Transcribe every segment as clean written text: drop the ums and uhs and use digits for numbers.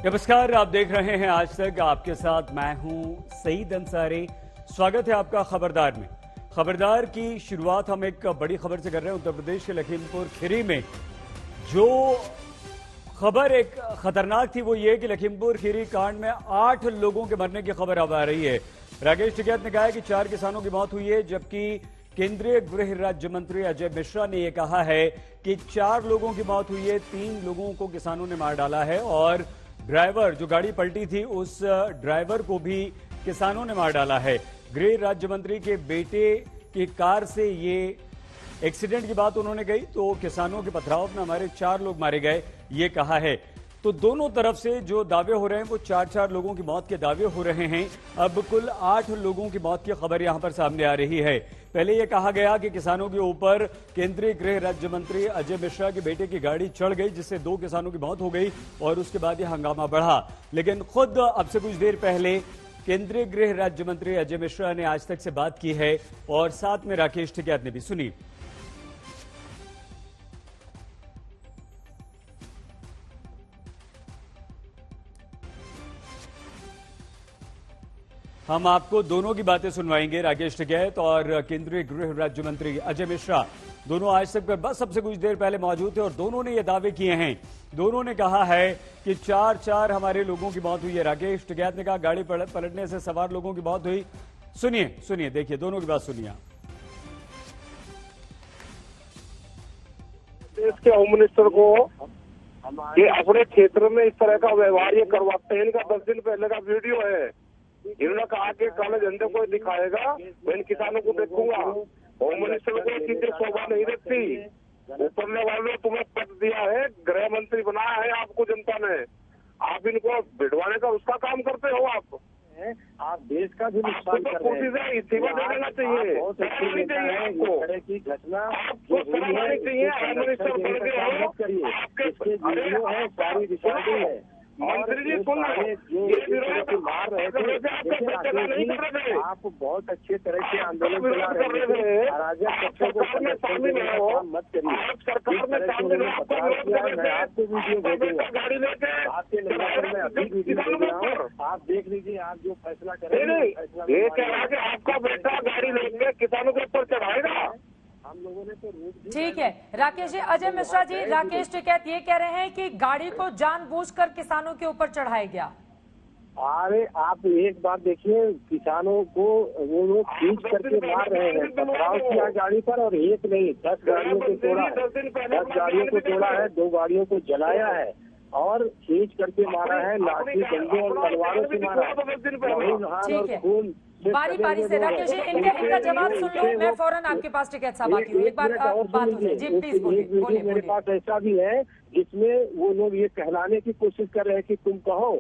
नमस्कार, आप देख रहे हैं आज तक। आपके साथ मैं हूं सईद अंसारी। स्वागत है आपका खबरदार में। खबरदार की शुरुआत हम एक बड़ी खबर से कर रहे हैं। उत्तर प्रदेश के लखीमपुर खीरी में जो खबर एक खतरनाक थी वो ये कि लखीमपुर खीरी कांड में 8 लोगों के मरने की खबर अब आ रही है। राकेश टिकैत ने कहा है कि 4 किसानों की मौत हुई है, जबकि केंद्रीय गृह राज्य मंत्री अजय मिश्रा ने यह कहा है कि 4 लोगों की मौत हुई है, 3 लोगों को किसानों ने मार डाला है और ड्राइवर जो गाड़ी पलटी थी उस ड्राइवर को भी किसानों ने मार डाला है। गृह राज्य मंत्री के बेटे की कार से ये एक्सीडेंट की बात उन्होंने कही तो किसानों के पथराव में हमारे 4 लोग मारे गए, ये कहा है। तो दोनों तरफ से जो दावे हो रहे हैं वो 4-4 लोगों की मौत के दावे हो रहे हैं। अब कुल 8 लोगों की मौत की खबर यहां पर सामने आ रही है। पहले यह कहा गया कि किसानों के ऊपर केंद्रीय गृह राज्य मंत्री अजय मिश्रा के बेटे की गाड़ी चढ़ गई, जिससे 2 किसानों की मौत हो गई और उसके बाद यह हंगामा बढ़ा। लेकिन खुद अब से कुछ देर पहले केंद्रीय गृह राज्य मंत्री अजय मिश्रा ने आज तक से बात की है और साथ में राकेश टिकैत ने भी सुनी। हम आपको दोनों की बातें सुनवाएंगे। राकेश टिकैत और केंद्रीय गृह राज्य मंत्री अजय मिश्रा दोनों आज तक बस सबसे कुछ देर पहले मौजूद थे और दोनों ने ये दावे किए हैं। दोनों ने कहा है कि 4 हमारे लोगों की मौत हुई है। राकेश टिकैत ने कहा गाड़ी पलटने से सवार लोगों की मौत हुई। सुनिए, देखिए दोनों की बात सुनिए। देश के होम मिनिस्टर को ये अपने क्षेत्र में इस तरह का व्यवहार ये करवाते हैं। इनका 10 दिन पहले का वीडियो है। इन्होंने कहा कि काले झंडे को दिखाएगा, मैं इन किसानों को देखूंगा। होम मिनिस्टर को चीजें शोभा नहीं देती। ऊपरले वालों ने तुम्हें पद दिया है, गृह मंत्री बनाया है आपको जनता ने, आप इनको भिड़वाने का उसका काम करते हो। आप देश का भी नुकसान कर रहे हैं। इस्तीफा दे देना चाहिए, आपको घटना आपको शर्मानी चाहिए। होम मिनिस्टर बन गए हो, सारी रिकॉर्डिंग है। मंत्री जी सुन रहे, मार रहे थे, आप बहुत अच्छे तरह से आंदोलन चला रहे थे। अराजक तत्वों को शामिल मत करिए। सरकार में शामिल मैं आपको वीडियो भेजूंगा, गाड़ी लेके आपके नंबर में अभी वीडियो भेज रहा हूँ, आप देख लीजिए। आप जो फैसला करेंगे, ये कह रहा है कि आपका बेटा गाड़ी लेके किसानों के ऊपर चढ़ाएगा। हम लोगों ने तो ठीक है राकेश जी। अजय मिश्रा जी, राकेश टिकैत ये कह रहे हैं कि गाड़ी को जानबूझकर किसानों के ऊपर चढ़ाया गया। अरे आप एक बात देखिए, किसानों को वो लोग खींच करके मार रहे हैं। पथराव किया गाड़ी पर और एक नहीं 10 गाड़ियों को तोड़ा है। 10 गाड़ियों को तोड़ा है, 2 गाड़ियों को जलाया है और खींच करके मारा है। लाठी डंडों और तलवारों से मारा है। खून बारी बारी से राकेश जी इनका जवाब सुन लो। मैं फौरन आपके पास टिकैत साहब आती हूँ। एक बार बात हो जाए जी, प्लीज बोलिए। मेरे पास ऐसा भी है जिसमें वो लोग ये कहलाने की कोशिश कर रहे हैं कि तुम कहो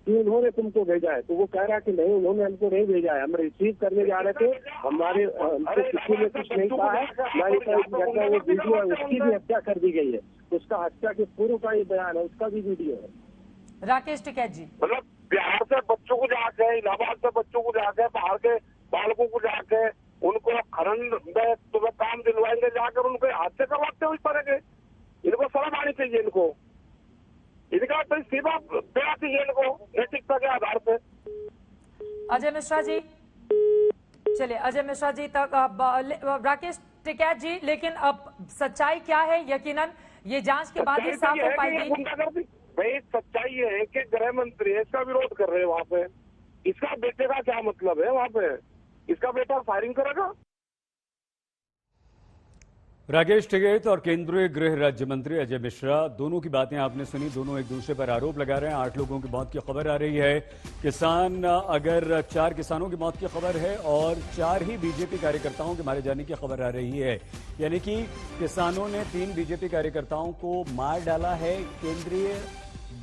कि उन्होंने तुमको भेजा है, तो वो कह रहा है कि नहीं उन्होंने हमको नहीं भेजा है, हम रिसीव करने जा रहे थे, हमारे हमको किसी ने कुछ नहीं कहा है। वो वीडियो है, उसकी भी हत्या कर दी गई है। उसका हत्या के पूर्व का ये बयान है, उसका भी वीडियो है। राकेश टिकैत जी, मतलब बिहार से बच्चों को जाके, इलाहाबाद से बच्चों को जाके, बाहर के बालकों को जाके उनको खनन में तुम्हें काम दिलवाएंगे, जाकर उनको हादसे करवाते हो इस तरह के। इनको शर्म आनी चाहिए। इनको इनका तो इस्तीफा देना चाहिए इनको नैतिकता के आधार पे। अजय मिश्रा जी, चलिए अजय मिश्रा जी तक राकेश टिकैत जी, लेकिन अब सच्चाई क्या है? यकीनन ये जांच के बाद ही साफ हो पाएगी। भाई सच्चाई ये है कि गृह मंत्री इसका विरोध कर रहे हैं वहाँ पे। इसका बेटे का क्या मतलब है वहाँ पे? इसका बेटा फायरिंग करेगा? राकेश टिकैत और केंद्रीय गृह राज्य मंत्री अजय मिश्रा दोनों की बातें आपने सुनी। दोनों एक दूसरे पर आरोप लगा रहे हैं। 8 लोगों की मौत की खबर आ रही है। किसान अगर 4 किसानों की मौत की खबर है और 4 ही बीजेपी कार्यकर्ताओं के मारे जाने की खबर आ रही है, यानी कि किसानों ने 3 बीजेपी कार्यकर्ताओं को मार डाला है। केंद्रीय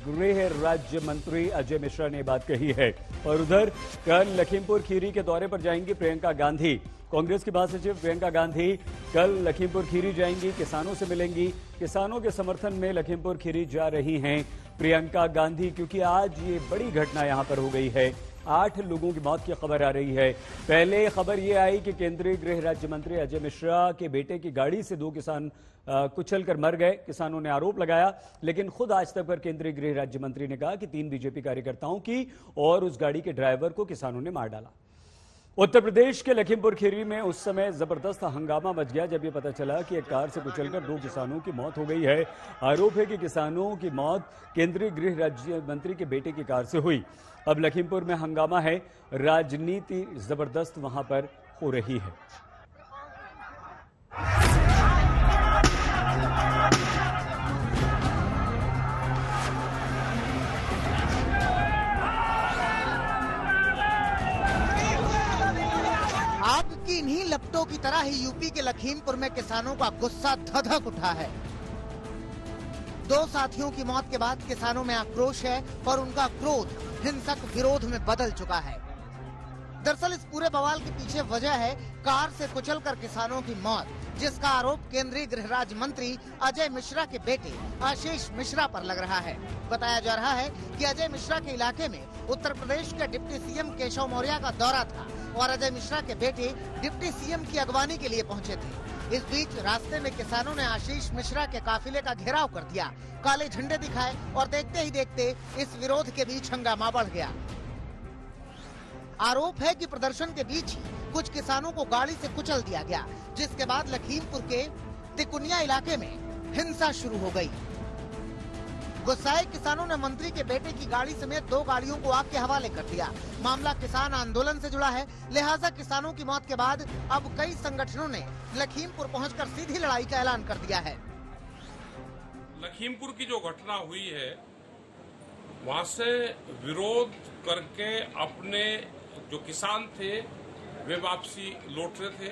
गृह राज्य मंत्री अजय मिश्रा ने बात कही है। और उधर कल लखीमपुर खीरी के दौरे पर जाएंगी प्रियंका गांधी। कांग्रेस की महासचिव प्रियंका गांधी कल लखीमपुर खीरी जाएंगी, किसानों से मिलेंगी। किसानों के समर्थन में लखीमपुर खीरी जा रही हैं प्रियंका गांधी, क्योंकि आज ये बड़ी घटना यहां पर हो गई है। 8 लोगों की मौत की खबर आ रही है। पहले खबर यह आई कि केंद्रीय गृह राज्य मंत्री अजय मिश्रा के बेटे की गाड़ी से 2 किसान कुचलकर मर गए। किसानों ने आरोप लगाया, लेकिन खुद आज तक पर केंद्रीय गृह राज्य मंत्री ने कहा कि 3 बीजेपी कार्यकर्ताओं की और उस गाड़ी के ड्राइवर को किसानों ने मार डाला। उत्तर प्रदेश के लखीमपुर खीरी में उस समय जबरदस्त हंगामा मच गया जब यह पता चला कि एक कार से कुचलकर 2 किसानों की मौत हो गई है। आरोप है कि किसानों की मौत केंद्रीय गृह राज्य मंत्री के बेटे की कार से हुई। अब लखीमपुर में हंगामा है, राजनीति जबरदस्त वहां पर हो रही है। आग की इन्हीं लपटों की तरह ही यूपी के लखीमपुर में किसानों का गुस्सा धधक उठा है। 2 साथियों की मौत के बाद किसानों में आक्रोश है और उनका क्रोध हिंसक विरोध में बदल चुका है। दरअसल इस पूरे बवाल के पीछे वजह है कार से कुचलकर किसानों की मौत, जिसका आरोप केंद्रीय गृह राज्य मंत्री अजय मिश्रा के बेटे आशीष मिश्रा पर लग रहा है। बताया जा रहा है कि अजय मिश्रा के इलाके में उत्तर प्रदेश के डिप्टी सीएम केशव मौर्य का दौरा था और अजय मिश्रा के बेटे डिप्टी सीएम की अगवानी के लिए पहुंचे थे। इस बीच रास्ते में किसानों ने आशीष मिश्रा के काफिले का घेराव कर दिया, काले झंडे दिखाए और देखते ही देखते इस विरोध के बीच हंगामा बढ़ गया। आरोप है कि प्रदर्शन के बीच ही कुछ किसानों को गाड़ी से कुचल दिया गया, जिसके बाद लखीमपुर के तिकुनिया इलाके में हिंसा शुरू हो गई। गुस्साए किसानों ने मंत्री के बेटे की गाड़ी समेत 2 गाड़ियों को आग के हवाले कर दिया। मामला किसान आंदोलन से जुड़ा है, लिहाजा किसानों की मौत के बाद अब कई संगठनों ने लखीमपुर पहुंचकर सीधी लड़ाई का ऐलान कर दिया है। लखीमपुर की जो घटना हुई है, वहां से विरोध करके अपने जो किसान थे वे वापसी लौट रहे थे।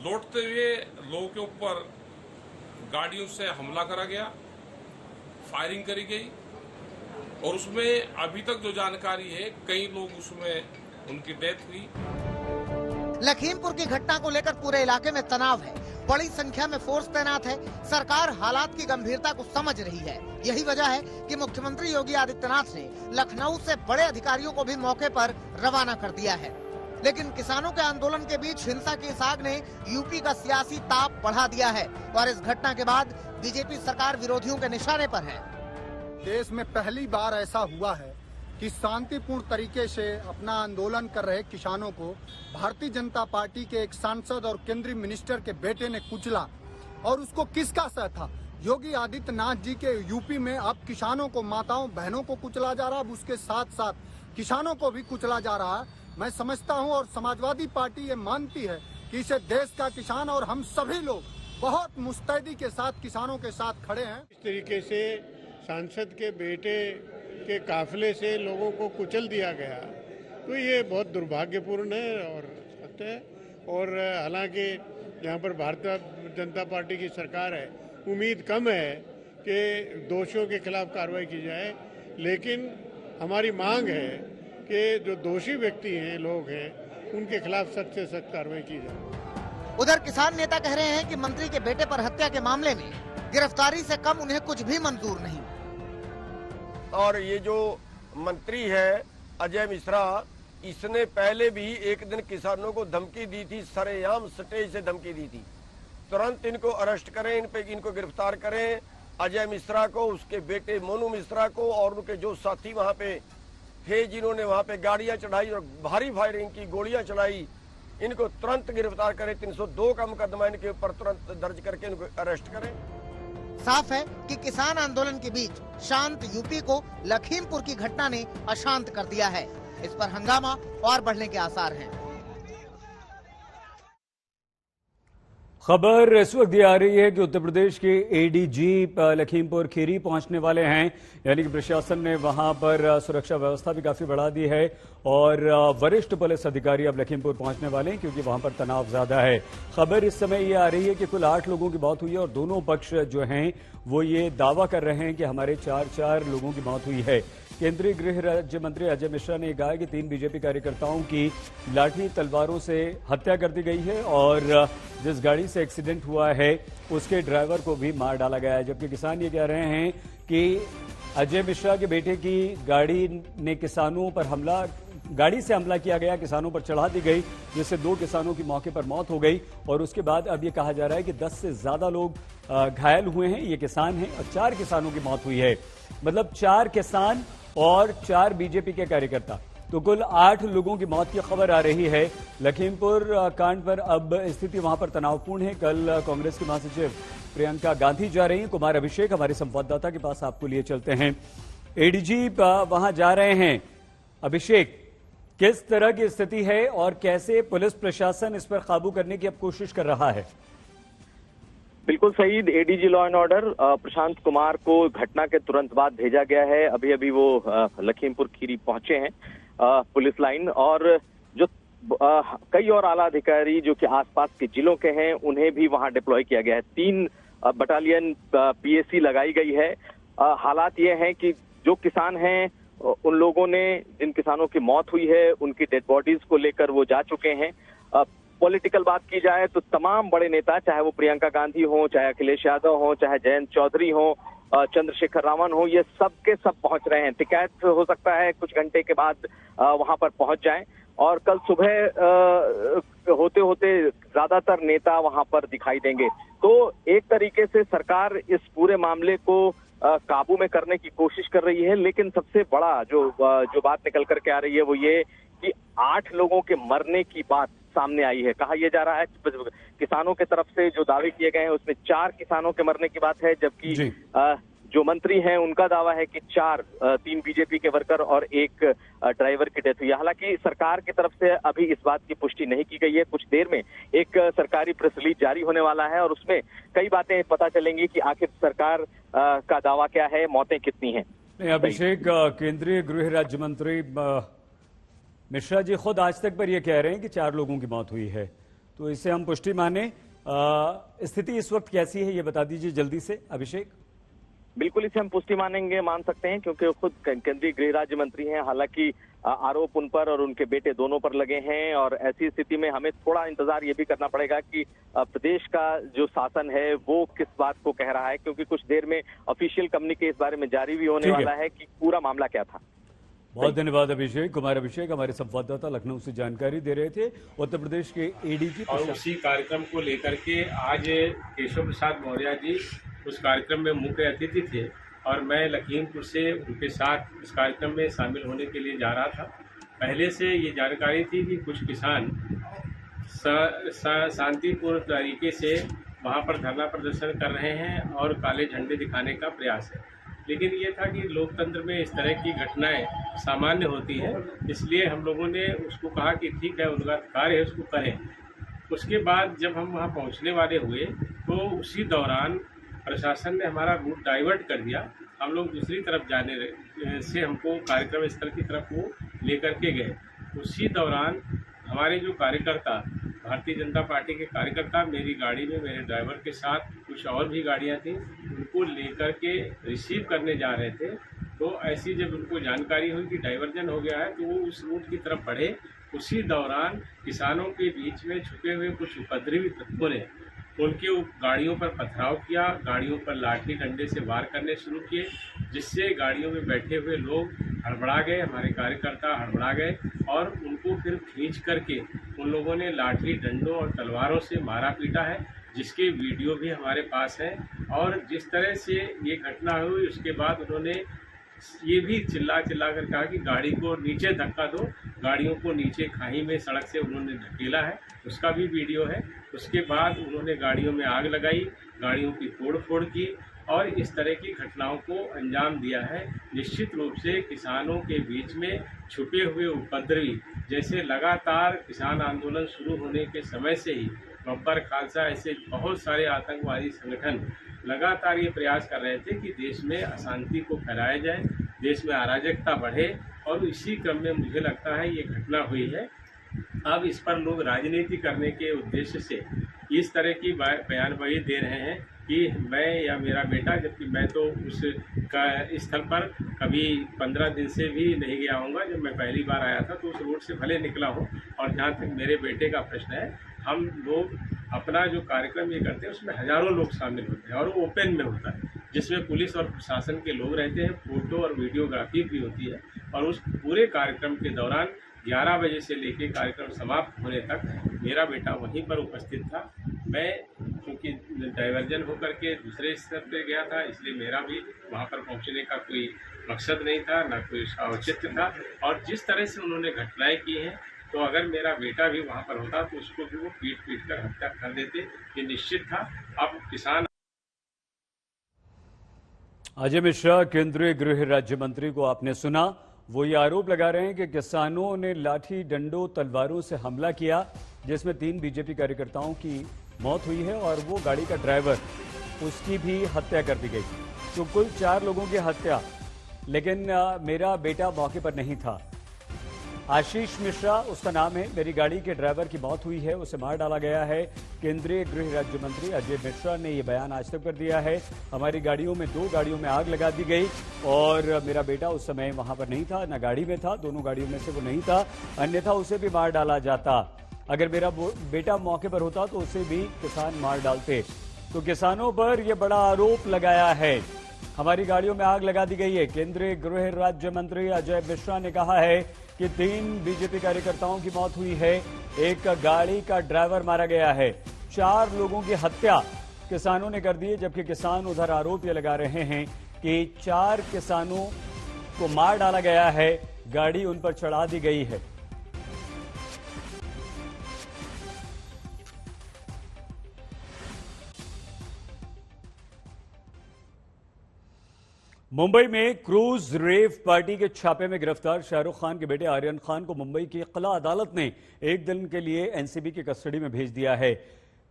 लौटते हुए लोगों के ऊपर गाड़ियों से हमला करा गया, फायरिंग करी गई और उसमें अभी तक जो जानकारी है कई लोग उसमें उनकी डेथ हुई। लखीमपुर की घटना को लेकर पूरे इलाके में तनाव है, बड़ी संख्या में फोर्स तैनात है। सरकार हालात की गंभीरता को समझ रही है। यही वजह है कि मुख्यमंत्री योगी आदित्यनाथ ने लखनऊ से बड़े अधिकारियों को भी मौके पर रवाना कर दिया है। लेकिन किसानों के आंदोलन के बीच हिंसा की इस आग ने यूपी का सियासी ताप बढ़ा दिया है और इस घटना के बाद बीजेपी सरकार विरोधियों के निशाने पर है। देश में पहली बार ऐसा हुआ है कि शांतिपूर्ण तरीके से अपना आंदोलन कर रहे किसानों को भारतीय जनता पार्टी के एक सांसद और केंद्रीय मिनिस्टर के बेटे ने कुचला। और उसको किसका सह था? योगी आदित्यनाथ जी के यूपी में अब किसानों को, माताओं बहनों को कुचला जा रहा है, अब उसके साथ साथ किसानों को भी कुचला जा रहा है। मैं समझता हूं और समाजवादी पार्टी ये मानती है कि इसे देश का किसान और हम सभी लोग बहुत मुस्तैदी के साथ किसानों के साथ खड़े हैं। इस तरीके से सांसद के बेटे के काफिले से लोगों को कुचल दिया गया, तो ये बहुत दुर्भाग्यपूर्ण है और सत्य है। और हालांकि यहाँ पर भारतीय जनता पार्टी की सरकार है, उम्मीद कम है कि दोषियों के खिलाफ कार्रवाई की जाए, लेकिन हमारी मांग है कि जो दोषी व्यक्ति हैं, लोग हैं, उनके खिलाफ सख्त से सख्त कार्रवाई की जाए। उधर किसान नेता कह रहे हैं कि मंत्री के बेटे पर हत्या के मामले में गिरफ्तारी से कम उन्हें कुछ भी मंजूर नहीं। और ये जो मंत्री है अजय मिश्रा, इसने पहले भी एक दिन किसानों को धमकी दी थी, सरेआम स्टेज से धमकी दी थी, तुरंत इनको अरेस्ट करें, इनको गिरफ्तार करें। अजय मिश्रा को, उसके बेटे मोनू मिश्रा को और उनके जो साथी वहां पे थे, जिन्होंने वहां पे गाड़ियां चढ़ाई और भारी फायरिंग की, गोलियां चढ़ाई, इनको तुरंत गिरफ्तार करें। 302 का मुकदमा इनके ऊपर तुरंत दर्ज करके इनको अरेस्ट करें। साफ है कि किसान आंदोलन के बीच शांत यूपी को लखीमपुर की घटना ने अशांत कर दिया है। इस पर हंगामा और बढ़ने के आसार हैं। खबर इस वक्त ये आ रही है कि उत्तर प्रदेश के एडीजी लखीमपुर खीरी पहुंचने वाले हैं, यानी कि प्रशासन ने वहां पर सुरक्षा व्यवस्था भी काफी बढ़ा दी है और वरिष्ठ पुलिस अधिकारी अब लखीमपुर पहुंचने वाले हैं क्योंकि वहां पर तनाव ज्यादा है। खबर इस समय ये आ रही है कि कुल 8 लोगों की मौत हुई है और दोनों पक्ष जो हैं वो ये दावा कर रहे हैं कि हमारे 4 लोगों की मौत हुई है। केंद्रीय गृह राज्य मंत्री अजय मिश्रा ने कहा कि 3 बीजेपी कार्यकर्ताओं की लाठी तलवारों से हत्या कर दी गई है और जिस गाड़ी से एक्सीडेंट हुआ है उसके ड्राइवर को भी मार डाला गया है। जबकि किसान ये कह रहे हैं कि अजय मिश्रा के बेटे की गाड़ी से हमला किया गया, किसानों पर चढ़ा दी गई, जिससे 2 किसानों की मौके पर मौत हो गई और उसके बाद अब ये कहा जा रहा है कि 10 से ज्यादा लोग घायल हुए हैं। ये किसान हैं और 4 किसानों की मौत हुई है। मतलब 4 किसान और 4 बीजेपी के कार्यकर्ता, तो कुल 8 लोगों की मौत की खबर आ रही है। लखीमपुर कांड पर अब स्थिति वहां पर तनावपूर्ण है। कल कांग्रेस की महासचिव प्रियंका गांधी जा रही हैं। कुमार अभिषेक हमारे संवाददाता के पास आपको लिए चलते हैं। एडीजी वहां जा रहे हैं। अभिषेक, किस तरह की स्थिति है और कैसे पुलिस प्रशासन इस पर काबू करने की अब कोशिश कर रहा है? बिल्कुल सही। ADG law and order Prashant Kumar को घटना के तुरंत बाद भेजा गया है। अभी अभी वो लखीमपुर खीरी पहुंचे हैं पुलिस लाइन, और जो कई और आला अधिकारी जो कि आसपास के जिलों के हैं उन्हें भी वहां डिप्लॉय किया गया है। 3 बटालियन पीएसी लगाई गई है। हालात ये हैं कि जो किसान हैं उन लोगों ने, जिन किसानों की मौत हुई है उनकी डेड बॉडीज को लेकर वो जा चुके हैं। पॉलिटिकल बात की जाए तो तमाम बड़े नेता, चाहे वो प्रियंका गांधी हो, चाहे अखिलेश यादव हो, चाहे जयंत चौधरी हो, चंद्रशेखर रावण हो, ये सब के सब पहुंच रहे हैं। टिकैत हो सकता है कुछ घंटे के बाद वहां पर पहुंच जाएं, और कल सुबह होते होते ज्यादातर नेता वहां पर दिखाई देंगे। तो एक तरीके से सरकार इस पूरे मामले को काबू में करने की कोशिश कर रही है, लेकिन सबसे बड़ा जो बात निकल करके आ रही है वो ये कि 8 लोगों के मरने की बात सामने आई है। कहा यह जा रहा है किसानों के तरफ से जो दावे किए गए हैं उसमें 4 किसानों के मरने की बात है, जबकि जो मंत्री हैं उनका दावा है कि 3 बीजेपी के वर्कर और 1 ड्राइवर की डेथ हुई है। हालांकि सरकार की तरफ से अभी इस बात की पुष्टि नहीं की गई है। कुछ देर में एक सरकारी प्रेस रिलीज जारी होने वाला है और उसमें कई बातें पता चलेंगी कि आखिर सरकार का दावा क्या है, मौतें कितनी हैं। अभिषेक, केंद्रीय गृह राज्य मंत्री मिश्रा जी खुद आज तक पर यह कह रहे हैं कि 4 लोगों की मौत हुई है, तो इससे हम पुष्टि माने। स्थिति इस वक्त कैसी है ये बता दीजिए जल्दी से अभिषेक। बिल्कुल इसे हम पुष्टि मान सकते हैं क्योंकि वो खुद केंद्रीय गृह राज्य मंत्री हैं। हालांकि आरोप उन पर और उनके बेटे दोनों पर लगे हैं, और ऐसी स्थिति में हमें थोड़ा इंतजार ये भी करना पड़ेगा कि प्रदेश का जो शासन है वो किस बात को कह रहा है, क्योंकि कुछ देर में ऑफिशियल कम्युनिके इस बारे में जारी भी होने वाला है कि पूरा मामला क्या था। बहुत धन्यवाद अभिषेक। कुमार अभिषेक हमारे संवाददाता लखनऊ से जानकारी दे रहे थे। उत्तर प्रदेश के एडीजी और उसी कार्यक्रम को लेकर के आज केशव प्रसाद मौर्य जी उस कार्यक्रम में मुख्य अतिथि थे, और मैं लखीमपुर से उनके साथ इस कार्यक्रम में शामिल होने के लिए जा रहा था। पहले से ये जानकारी थी कि कुछ किसान शांतिपूर्ण तरीके से वहाँ पर धरना प्रदर्शन कर रहे हैं और काले झंडे दिखाने का प्रयास है, लेकिन ये था कि लोकतंत्र में इस तरह की घटनाएं सामान्य होती हैं, इसलिए हम लोगों ने उसको कहा कि ठीक है, उनका कार्य है, उसको करें। उसके बाद जब हम वहाँ पहुँचने वाले हुए तो उसी दौरान प्रशासन ने हमारा रूट डाइवर्ट कर दिया। हम लोग दूसरी तरफ जाने से हमको कार्यक्रम स्थल की तरफ वो लेकर के गए। उसी दौरान हमारे जो कार्यकर्ता, भारतीय जनता पार्टी के कार्यकर्ता, मेरी गाड़ी में मेरे ड्राइवर के साथ कुछ और भी गाड़ियां थी, उनको लेकर के रिसीव करने जा रहे थे। तो ऐसी जब उनको जानकारी हुई कि डाइवर्जन हो गया है तो वो उस रूट की तरफ बढ़े। उसी दौरान किसानों के बीच में छुपे हुए कुछ उपद्रवी तत्वों ने उनके गाड़ियों पर पथराव किया, गाड़ियों पर लाठी डंडे से वार करने शुरू किए, जिससे गाड़ियों में बैठे हुए लोग हड़बड़ा गए, हमारे कार्यकर्ता हड़बड़ा गए, और उनको फिर खींच करके उन लोगों ने लाठी डंडों और तलवारों से मारा पीटा है, जिसके वीडियो भी हमारे पास है। और जिस तरह से ये घटना हुई उसके बाद उन्होंने ये भी चिल्ला कर कहा कि गाड़ी को नीचे धक्का दो, गाड़ियों को नीचे खाई में सड़क से उन्होंने धकेला है, उसका भी वीडियो है। उसके बाद उन्होंने गाड़ियों में आग लगाई, गाड़ियों की तोड़ फोड़ की और इस तरह की घटनाओं को अंजाम दिया है। निश्चित रूप से किसानों के बीच में छुपे हुए उपद्रवी, जैसे लगातार किसान आंदोलन शुरू होने के समय से ही बब्बर खालसा ऐसे बहुत सारे आतंकवादी संगठन लगातार ये प्रयास कर रहे थे कि देश में अशांति को फैलाया जाए, देश में अराजकता बढ़े, और इसी क्रम में मुझे लगता है ये घटना हुई है। अब इस पर लोग राजनीति करने के उद्देश्य से इस तरह की बयानबाजी दे रहे हैं कि मैं या मेरा बेटा, जबकि मैं तो उस स्थल पर कभी 15 दिन से भी नहीं गया हूँगा। जब मैं पहली बार आया था तो उस रोड से भले निकला हूँ, और जहाँ तक मेरे बेटे का प्रश्न है, हम लोग अपना जो कार्यक्रम ये करते हैं उसमें हजारों लोग शामिल होते हैं और वो ओपन में होता है। जिसमें पुलिस और प्रशासन के लोग रहते हैं, फोटो और वीडियोग्राफी भी होती है। और उस पूरे कार्यक्रम के दौरान 11 बजे से लेकर कार्यक्रम समाप्त होने तक मेरा बेटा वहीं पर उपस्थित था। मैं क्योंकि डाइवर्जन होकर के दूसरे स्तर पे गया था, इसलिए मेरा भी वहाँ पर पहुँचने का कोई मकसद नहीं था, ना कोई औचित्य था। और जिस तरह से उन्होंने घटनाएं की हैं, तो अगर मेरा बेटा भी वहाँ पर होता तो उसको भी वो पीट कर हत्या कर देते, ये निश्चित था। अब किसान अजय मिश्रा, केंद्रीय गृह राज्य मंत्री को आपने सुना। वो ये आरोप लगा रहे हैं कि किसानों ने लाठी डंडों तलवारों से हमला किया, जिसमें 3 बीजेपी कार्यकर्ताओं की मौत हुई है और वो गाड़ी का ड्राइवर, उसकी भी हत्या कर दी गई। तो कुल 4 लोगों की हत्या, लेकिन मेरा बेटा मौके पर नहीं था। आशीष मिश्रा उसका नाम है। मेरी गाड़ी के ड्राइवर की मौत हुई है, उसे मार डाला गया है। केंद्रीय गृह राज्य मंत्री अजय मिश्रा ने यह बयान आज तक कर दिया है। हमारी गाड़ियों में 2 गाड़ियों में आग लगा दी गई और मेरा बेटा उस समय वहां पर नहीं था, न गाड़ी में था, दोनों गाड़ियों में से वो नहीं था, अन्यथा उसे भी मार डाला जाता। अगर मेरा बेटा मौके पर होता तो उसे भी किसान मार डालते। तो किसानों पर यह बड़ा आरोप लगाया है। हमारी गाड़ियों में आग लगा दी गई है। केंद्रीय गृह राज्य मंत्री अजय मिश्रा ने कहा है कि 3 बीजेपी कार्यकर्ताओं की मौत हुई है, 1 गाड़ी का ड्राइवर मारा गया है, 4 लोगों की हत्या किसानों ने कर दी है। जबकि किसान उधर आरोप ये लगा रहे हैं कि 4 किसानों को मार डाला गया है, गाड़ी उन पर चढ़ा दी गई है। मुंबई में क्रूज रेव पार्टी के छापे में गिरफ्तार शाहरुख खान के बेटे आर्यन खान को मुंबई की किला अदालत ने 1 दिन के लिए एनसीबी की कस्टडी में भेज दिया है।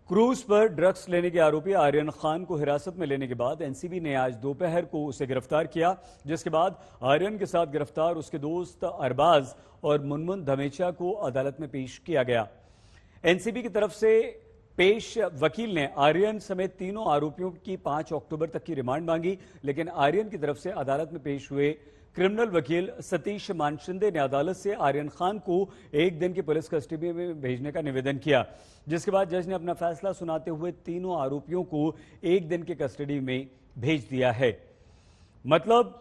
क्रूज पर ड्रग्स लेने के आरोपी आर्यन खान को हिरासत में लेने के बाद एनसीबी ने आज दोपहर को उसे गिरफ्तार किया, जिसके बाद आर्यन के साथ गिरफ्तार उसके दोस्त अरबाज और मुनमुन धमेचा को अदालत में पेश किया गया। एनसीबी की तरफ से पेश वकील ने आर्यन समेत तीनों आरोपियों की 5 अक्टूबर तक की रिमांड मांगी, लेकिन आर्यन की तरफ से अदालत में पेश हुए क्रिमिनल वकील सतीश मानशिंदे ने अदालत से आर्यन खान को 1 दिन की पुलिस कस्टडी में भेजने का निवेदन किया, जिसके बाद जज ने अपना फैसला सुनाते हुए तीनों आरोपियों को 1 दिन की कस्टडी में भेज दिया है। मतलब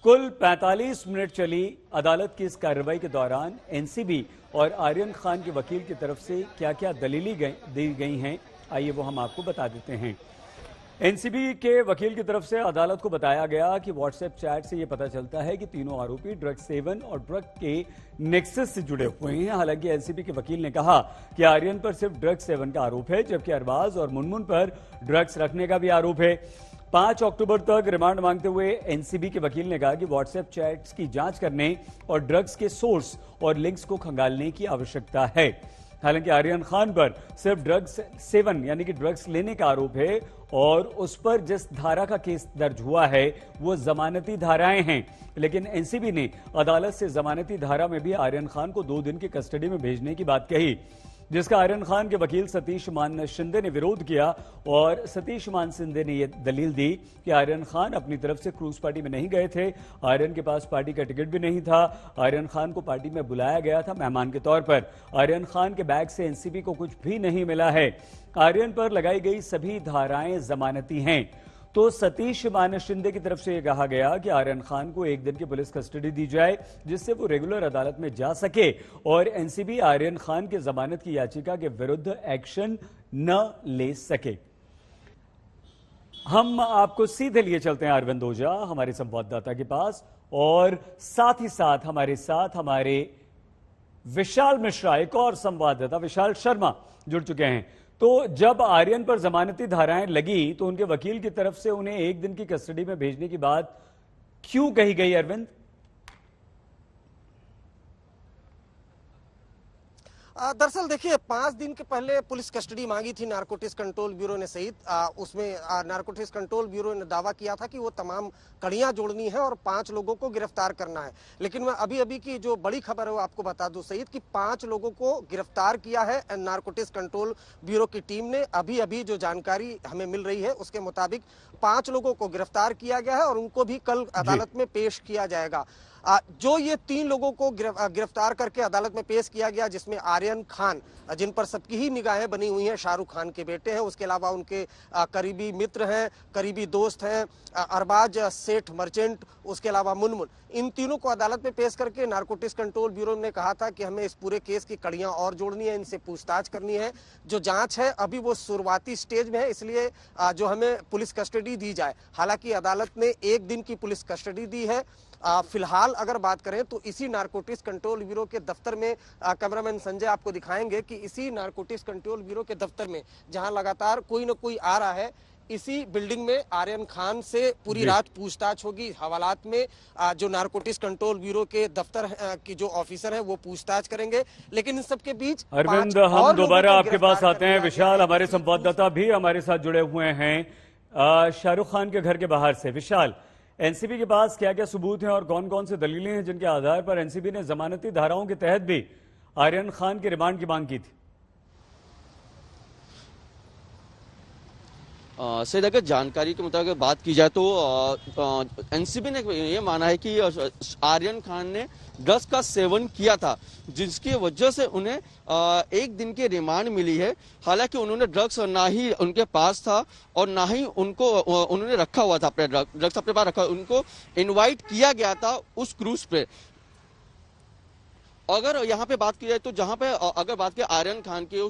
कुल 45 मिनट चली अदालत की इस कार्रवाई के दौरान एनसीबी और आर्यन खान के वकील की तरफ से क्या क्या दलीलें दी गई हैं, आइए वो हम आपको बता देते हैं। एनसीबी के वकील की तरफ से अदालत को बताया गया कि व्हाट्सएप चैट से यह पता चलता है कि तीनों आरोपी ड्रग सेवन और ड्रग के नेक्सस से जुड़े हुए हैं। हालांकि एनसीबी के वकील ने कहा कि आर्यन पर सिर्फ ड्रग सेवन का आरोप है, जबकि अरबाज और मुनमुन पर ड्रग्स रखने का भी आरोप है। 5 अक्टूबर तक रिमांड मांगते हुए एनसीबी के वकील ने कहा कि व्हाट्सएप चैट्स की जांच करने और ड्रग्स के सोर्स और लिंक्स को खंगालने की आवश्यकता है। हालांकि आर्यन खान पर सिर्फ ड्रग्स सेवन यानी कि ड्रग्स लेने का आरोप है और उस पर जिस धारा का केस दर्ज हुआ है वो जमानती धाराएं हैं, लेकिन एनसीबी ने अदालत से जमानती धारा में भी आर्यन खान को 2 दिन की कस्टडी में भेजने की बात कही, जिसका आर्यन खान के वकील सतीश मान शिंदे ने विरोध किया। और सतीश मान शिंदे ने यह दलील दी कि आर्यन खान अपनी तरफ से क्रूज पार्टी में नहीं गए थे, आर्यन के पास पार्टी का टिकट भी नहीं था, आर्यन खान को पार्टी में बुलाया गया था मेहमान के तौर पर। आर्यन खान के बैग से एनसीबी को कुछ भी नहीं मिला है। आर्यन पर लगाई गई सभी धाराएं जमानती हैं। तो सतीश मान शिंदे की तरफ से यह कहा गया कि आर्यन खान को 1 दिन की पुलिस कस्टडी दी जाए, जिससे वो रेगुलर अदालत में जा सके और एनसीबी आर्यन खान के जमानत की याचिका के विरुद्ध एक्शन न ले सके। हम आपको सीधे लिए चलते हैं अरविंद ओझा हमारे संवाददाता के पास, और साथ ही साथ हमारे विशाल मिश्रा, एक और संवाददाता विशाल शर्मा जुड़ चुके हैं। तो जब आर्यन पर जमानती धाराएं लगी तो उनके वकील की तरफ से उन्हें 1 दिन की कस्टडी में भेजने की बात क्यों कही गई अरविंद? दरअसल देखिए 5 दिन के पहले पुलिस कस्टडी मांगी थी नारकोटिक्स कंट्रोल ब्यूरो ने सहित उसमें नारकोटिक्स कंट्रोल ब्यूरो ने दावा किया था कि वो तमाम कड़ियां जोड़नी है और 5 लोगों को गिरफ्तार करना है। लेकिन मैं अभी की जो बड़ी खबर है वो आपको बता दूं सहित कि 5 लोगों को गिरफ्तार किया है नारकोटिक्स कंट्रोल ब्यूरो की टीम ने। अभी जो जानकारी हमें मिल रही है उसके मुताबिक 5 लोगों को गिरफ्तार किया गया है और उनको भी कल अदालत में पेश किया जाएगा। जो ये 3 लोगों को गिरफ्तार करके अदालत में पेश किया गया, जिसमें आर्यन आर्यन खान, जिन पर सबकी ही निगाहें बनी हुई हैं, शाहरुख खान के बेटे हैं, उसके अलावा उनके करीबी मित्र हैं, करीबी दोस्त हैं, अरबाज सेठ मर्चेंट, उसके अलावा मुनमुन, इन तीनों को अदालत में पेश करके नारकोटिक्स कंट्रोल ब्यूरो ने कहा था कि हमें इस पूरे केस की कड़ियां और जोड़नी है, इनसे पूछताछ करनी है। जो जांच है अभी वो शुरुआती स्टेज में है, इसलिए जो हमें पुलिस कस्टडी दी जाए। हालांकि अदालत ने 1 दिन की पुलिस कस्टडी दी है। फिलहाल अगर बात करें तो इसी नारकोटिक्स कंट्रोल ब्यूरो के दफ्तर में कैमरामैन संजय आपको दिखाएंगे कि इसी नारकोटिक्स कंट्रोल ब्यूरो के दफ्तर में जहां लगातार कोई न कोई आ रहा है, इसी बिल्डिंग में आर्यन खान से पूरी रात पूछताछ होगी। हवालात में जो नारकोटिक्स कंट्रोल ब्यूरो के दफ्तर की जो ऑफिसर है वो पूछताछ करेंगे। लेकिन इन सबके बीच अरविंद, हम दोबारा आपके पास आते हैं। विशाल हमारे संवाददाता भी हमारे साथ जुड़े हुए हैं शाहरुख खान के घर के बाहर से। विशाल, एनसीबी के पास क्या क्या सबूत हैं और कौन कौन से दलीलें हैं जिनके आधार पर एनसीबी ने जमानती धाराओं के तहत भी आर्यन खान के रिमांड की मांग की थी? सैयद, अगर जानकारी के मुताबिक बात की जाए तो एनसीबी ने ये माना है कि आर्यन खान ने ड्रग्स का सेवन किया था, जिसकी वजह से उन्हें 1 दिन की रिमांड मिली है। हालांकि उन्होंने ड्रग्स ना ही उनके पास था और ना ही उन्होंने रखा हुआ था, अपने ड्रग्स अपने पास रखा। उनको इनवाइट किया गया था उस क्रूज पे। अगर यहाँ पे बात की जाए तो जहाँ पे अगर बात की आर्यन खान के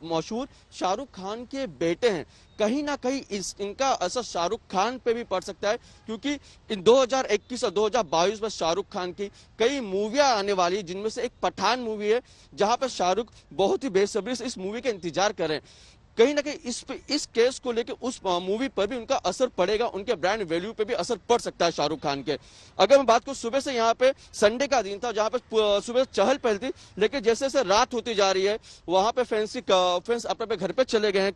मशहूर शाहरुख खान के बेटे हैं, कहीं ना कहीं इनका असर शाहरुख खान पे भी पड़ सकता है, क्योंकि इन 2021 और 2022 में शाहरुख खान की कई मूवियां आने वाली, जिनमें से एक पठान मूवी है, जहां पर शाहरुख बहुत ही बेसब्री से इस मूवी का इंतजार कर रहे हैं। कहीं ना कहीं इस केस को लेकर उस मूवी पर भी उनका असर पड़ेगा, उनके ब्रांड वैल्यू पे भी असर पड़ सकता है शाहरुख खान के। अगर मैं बात करूं, सुबह से यहाँ पे संडे का दिन था, जहाँ पे सुबह चहल पहल थी, लेकिन जैसे जैसे रात होती जा रही है वहां पे फैंस अपने घर पे चले गए हैं,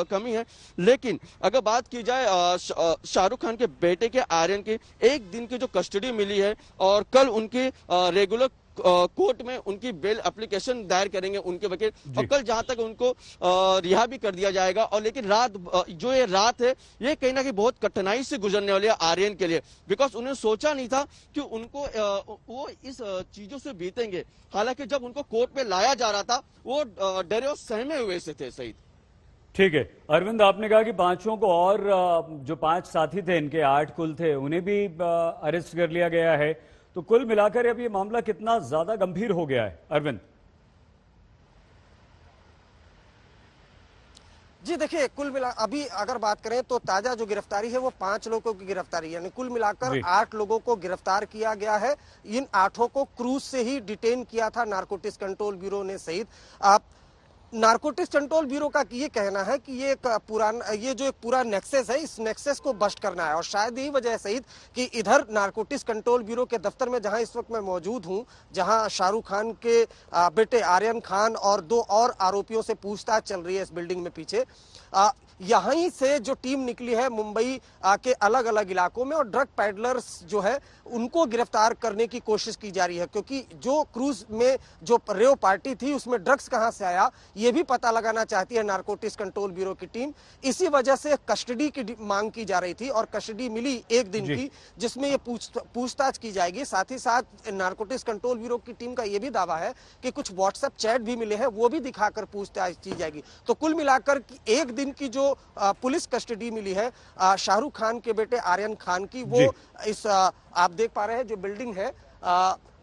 कमी है। लेकिन अगर बात की जाए शाहरुख खान के बेटे के आर्यन की 1 दिन की जो कस्टडी मिली है, और कल उनकी रेगुलर कोर्ट में उनकी बेल एप्लीकेशन दायर करेंगे उनके वकील, और कल जहां तक उनको रिहा भी कर दिया जाएगा। और लेकिन जो ये रात है, ये कहीं ना कहीं बहुत कठिनाई से गुजरने वाली है आर्यन के लिए, बिकॉज उन्हें सोचा नहीं था कि उनको वो इस चीजों से बीतेंगे। हालांकि जब उनको कोर्ट में लाया जा रहा था, वो डरे और सहमे हुए से थे। सही, ठीक है अरविंद, आपने कहा कि 5 को और जो 5 साथी थे, इनके 8 कुल थे, उन्हें भी अरेस्ट कर लिया गया है। तो कुल मिलाकर अब ये मामला कितना ज्यादा गंभीर हो गया है अरविंद? जी देखिए, कुल मिला अभी अगर बात करें तो ताजा जो गिरफ्तारी है वो 5 लोगों की गिरफ्तारी, यानी कुल मिलाकर 8 लोगों को गिरफ्तार किया गया है। इन 8 को क्रूज से ही डिटेन किया था नारकोटिक्स कंट्रोल ब्यूरो ने। सहित नारकोटिक्स कंट्रोल ब्यूरो का ये कहना है कि ये जो एक पूरा नेक्सस है, इस नेक्सस को बस्ट करना है। और शायद यही वजह है सहित कि इधर नारकोटिक्स कंट्रोल ब्यूरो के दफ्तर में, जहां इस वक्त मैं मौजूद हूं, जहां शाहरुख खान के बेटे आर्यन खान और 2 और आरोपियों से पूछताछ चल रही है इस बिल्डिंग में पीछे, यहीं से जो टीम निकली है मुंबई के अलग अलग इलाकों में, और ड्रग पैडलर्स जो है उनको गिरफ्तार करने की कोशिश की जा रही है, क्योंकि जो क्रूज में जो रेव पार्टी थी उसमें ड्रग्स कहां से आया ये भी पता लगाना चाहती है नारकोटिक्स कंट्रोल ब्यूरो की टीम। इसी वजह से कस्टडी की मांग की जा रही थी, और कस्टडी मिली 1 दिन की, जिसमें ये पूछताछ की जाएगी। साथ ही साथ नारकोटिक्स कंट्रोल ब्यूरो की टीम का यह भी दावा है कि कुछ व्हाट्सएप चैट भी मिले हैं, वो भी दिखाकर पूछताछ की जाएगी। तो कुल मिलाकर 1 दिन की जो पुलिस कस्टडी मिली है शाहरुख खान के बेटे आर्यन खान की, वो इस आप देख पा रहे हैं जो बिल्डिंग है,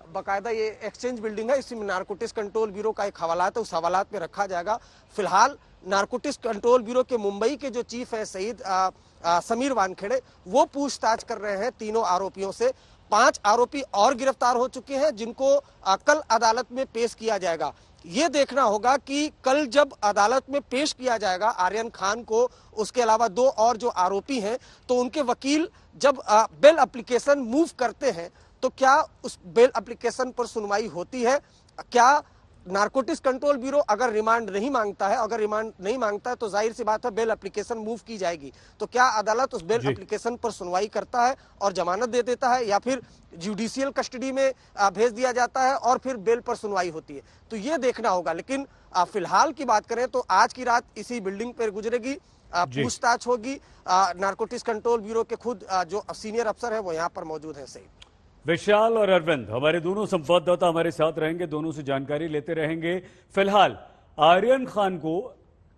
बाकायदा ये एक्सचेंज बिल्डिंग है, इसमें नारकोटिक्स कंट्रोल ब्यूरो का एक हवालात है, उस हवालात में रखा जाएगा। फिलहाल नारकोटिक्स कंट्रोल ब्यूरो के मुंबई के जो चीफ है सईद समीर वानखेड़े, वो पूछताछ कर रहे हैं तीनों आरोपियों से। 5 आरोपी और गिरफ्तार हो चुके हैं, जिनको कल अदालत में पेश किया जाएगा। ये देखना होगा कि कल जब अदालत में पेश किया जाएगा आर्यन खान को, उसके अलावा 2 और जो आरोपी हैं, तो उनके वकील जब बेल एप्लीकेशन मूव करते हैं तो क्या उस बेल एप्लीकेशन पर सुनवाई होती है? क्या नारकोटिक्स कंट्रोल ब्यूरो अगर रिमांड नहीं मांगता है, अगर रिमांड नहीं मांगता है तो जाहिर सी बात है बेल एप्लीकेशन मूव की जाएगी। तो क्या अदालत उस बेल एप्लीकेशन पर सुनवाई करता है और जमानत दे देता है, या फिर जुडिशियल कस्टडी में भेज दिया जाता है और फिर बेल पर सुनवाई होती है? तो ये देखना होगा। लेकिन फिलहाल की बात करें तो आज की रात इसी बिल्डिंग पर गुजरेगी, पूछताछ होगी। नारकोटिक्स कंट्रोल ब्यूरो के खुद जो सीनियर अफसर है वो यहाँ पर मौजूद है। सही, विशाल और अरविंद हमारे दोनों संवाददाता हमारे साथ रहेंगे, दोनों से जानकारी लेते रहेंगे। फिलहाल आर्यन खान को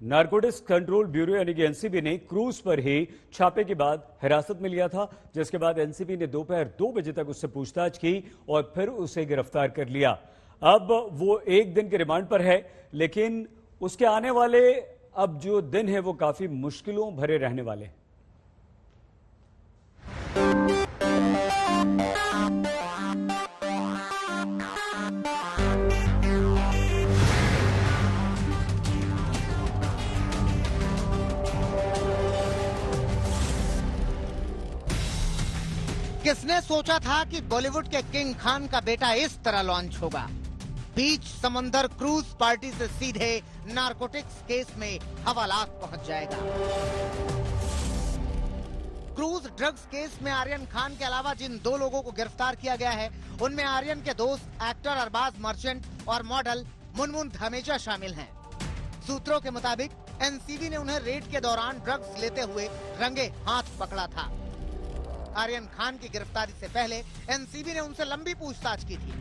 नारकोटिक्स कंट्रोल ब्यूरो यानी कि एनसीबी ने क्रूज पर ही छापे के बाद हिरासत में लिया था, जिसके बाद एनसीबी ने दोपहर 2 बजे तक उससे पूछताछ की और फिर उसे गिरफ्तार कर लिया। अब वो 1 दिन के रिमांड पर है, लेकिन उसके आने वाले अब जो दिन है वो काफी मुश्किलों भरे रहने वाले हैं। किसने सोचा था कि बॉलीवुड के किंग खान का बेटा इस तरह लॉन्च होगा। बीच समंदर क्रूज पार्टी से सीधे नारकोटिक्स केस में हवालात पहुंच जाएगा। क्रूज ड्रग्स केस में आर्यन खान के अलावा जिन 2 लोगों को गिरफ्तार किया गया है, उनमें आर्यन के दोस्त एक्टर अरबाज मर्चेंट और मॉडल मुनमुन धमेजा शामिल हैं। सूत्रों के मुताबिक एनसीबी ने उन्हें रेड के दौरान ड्रग्स लेते हुए रंगे हाथ पकड़ा था। आर्यन खान की गिरफ्तारी से पहले एनसीबी ने उनसे लंबी पूछताछ की थी।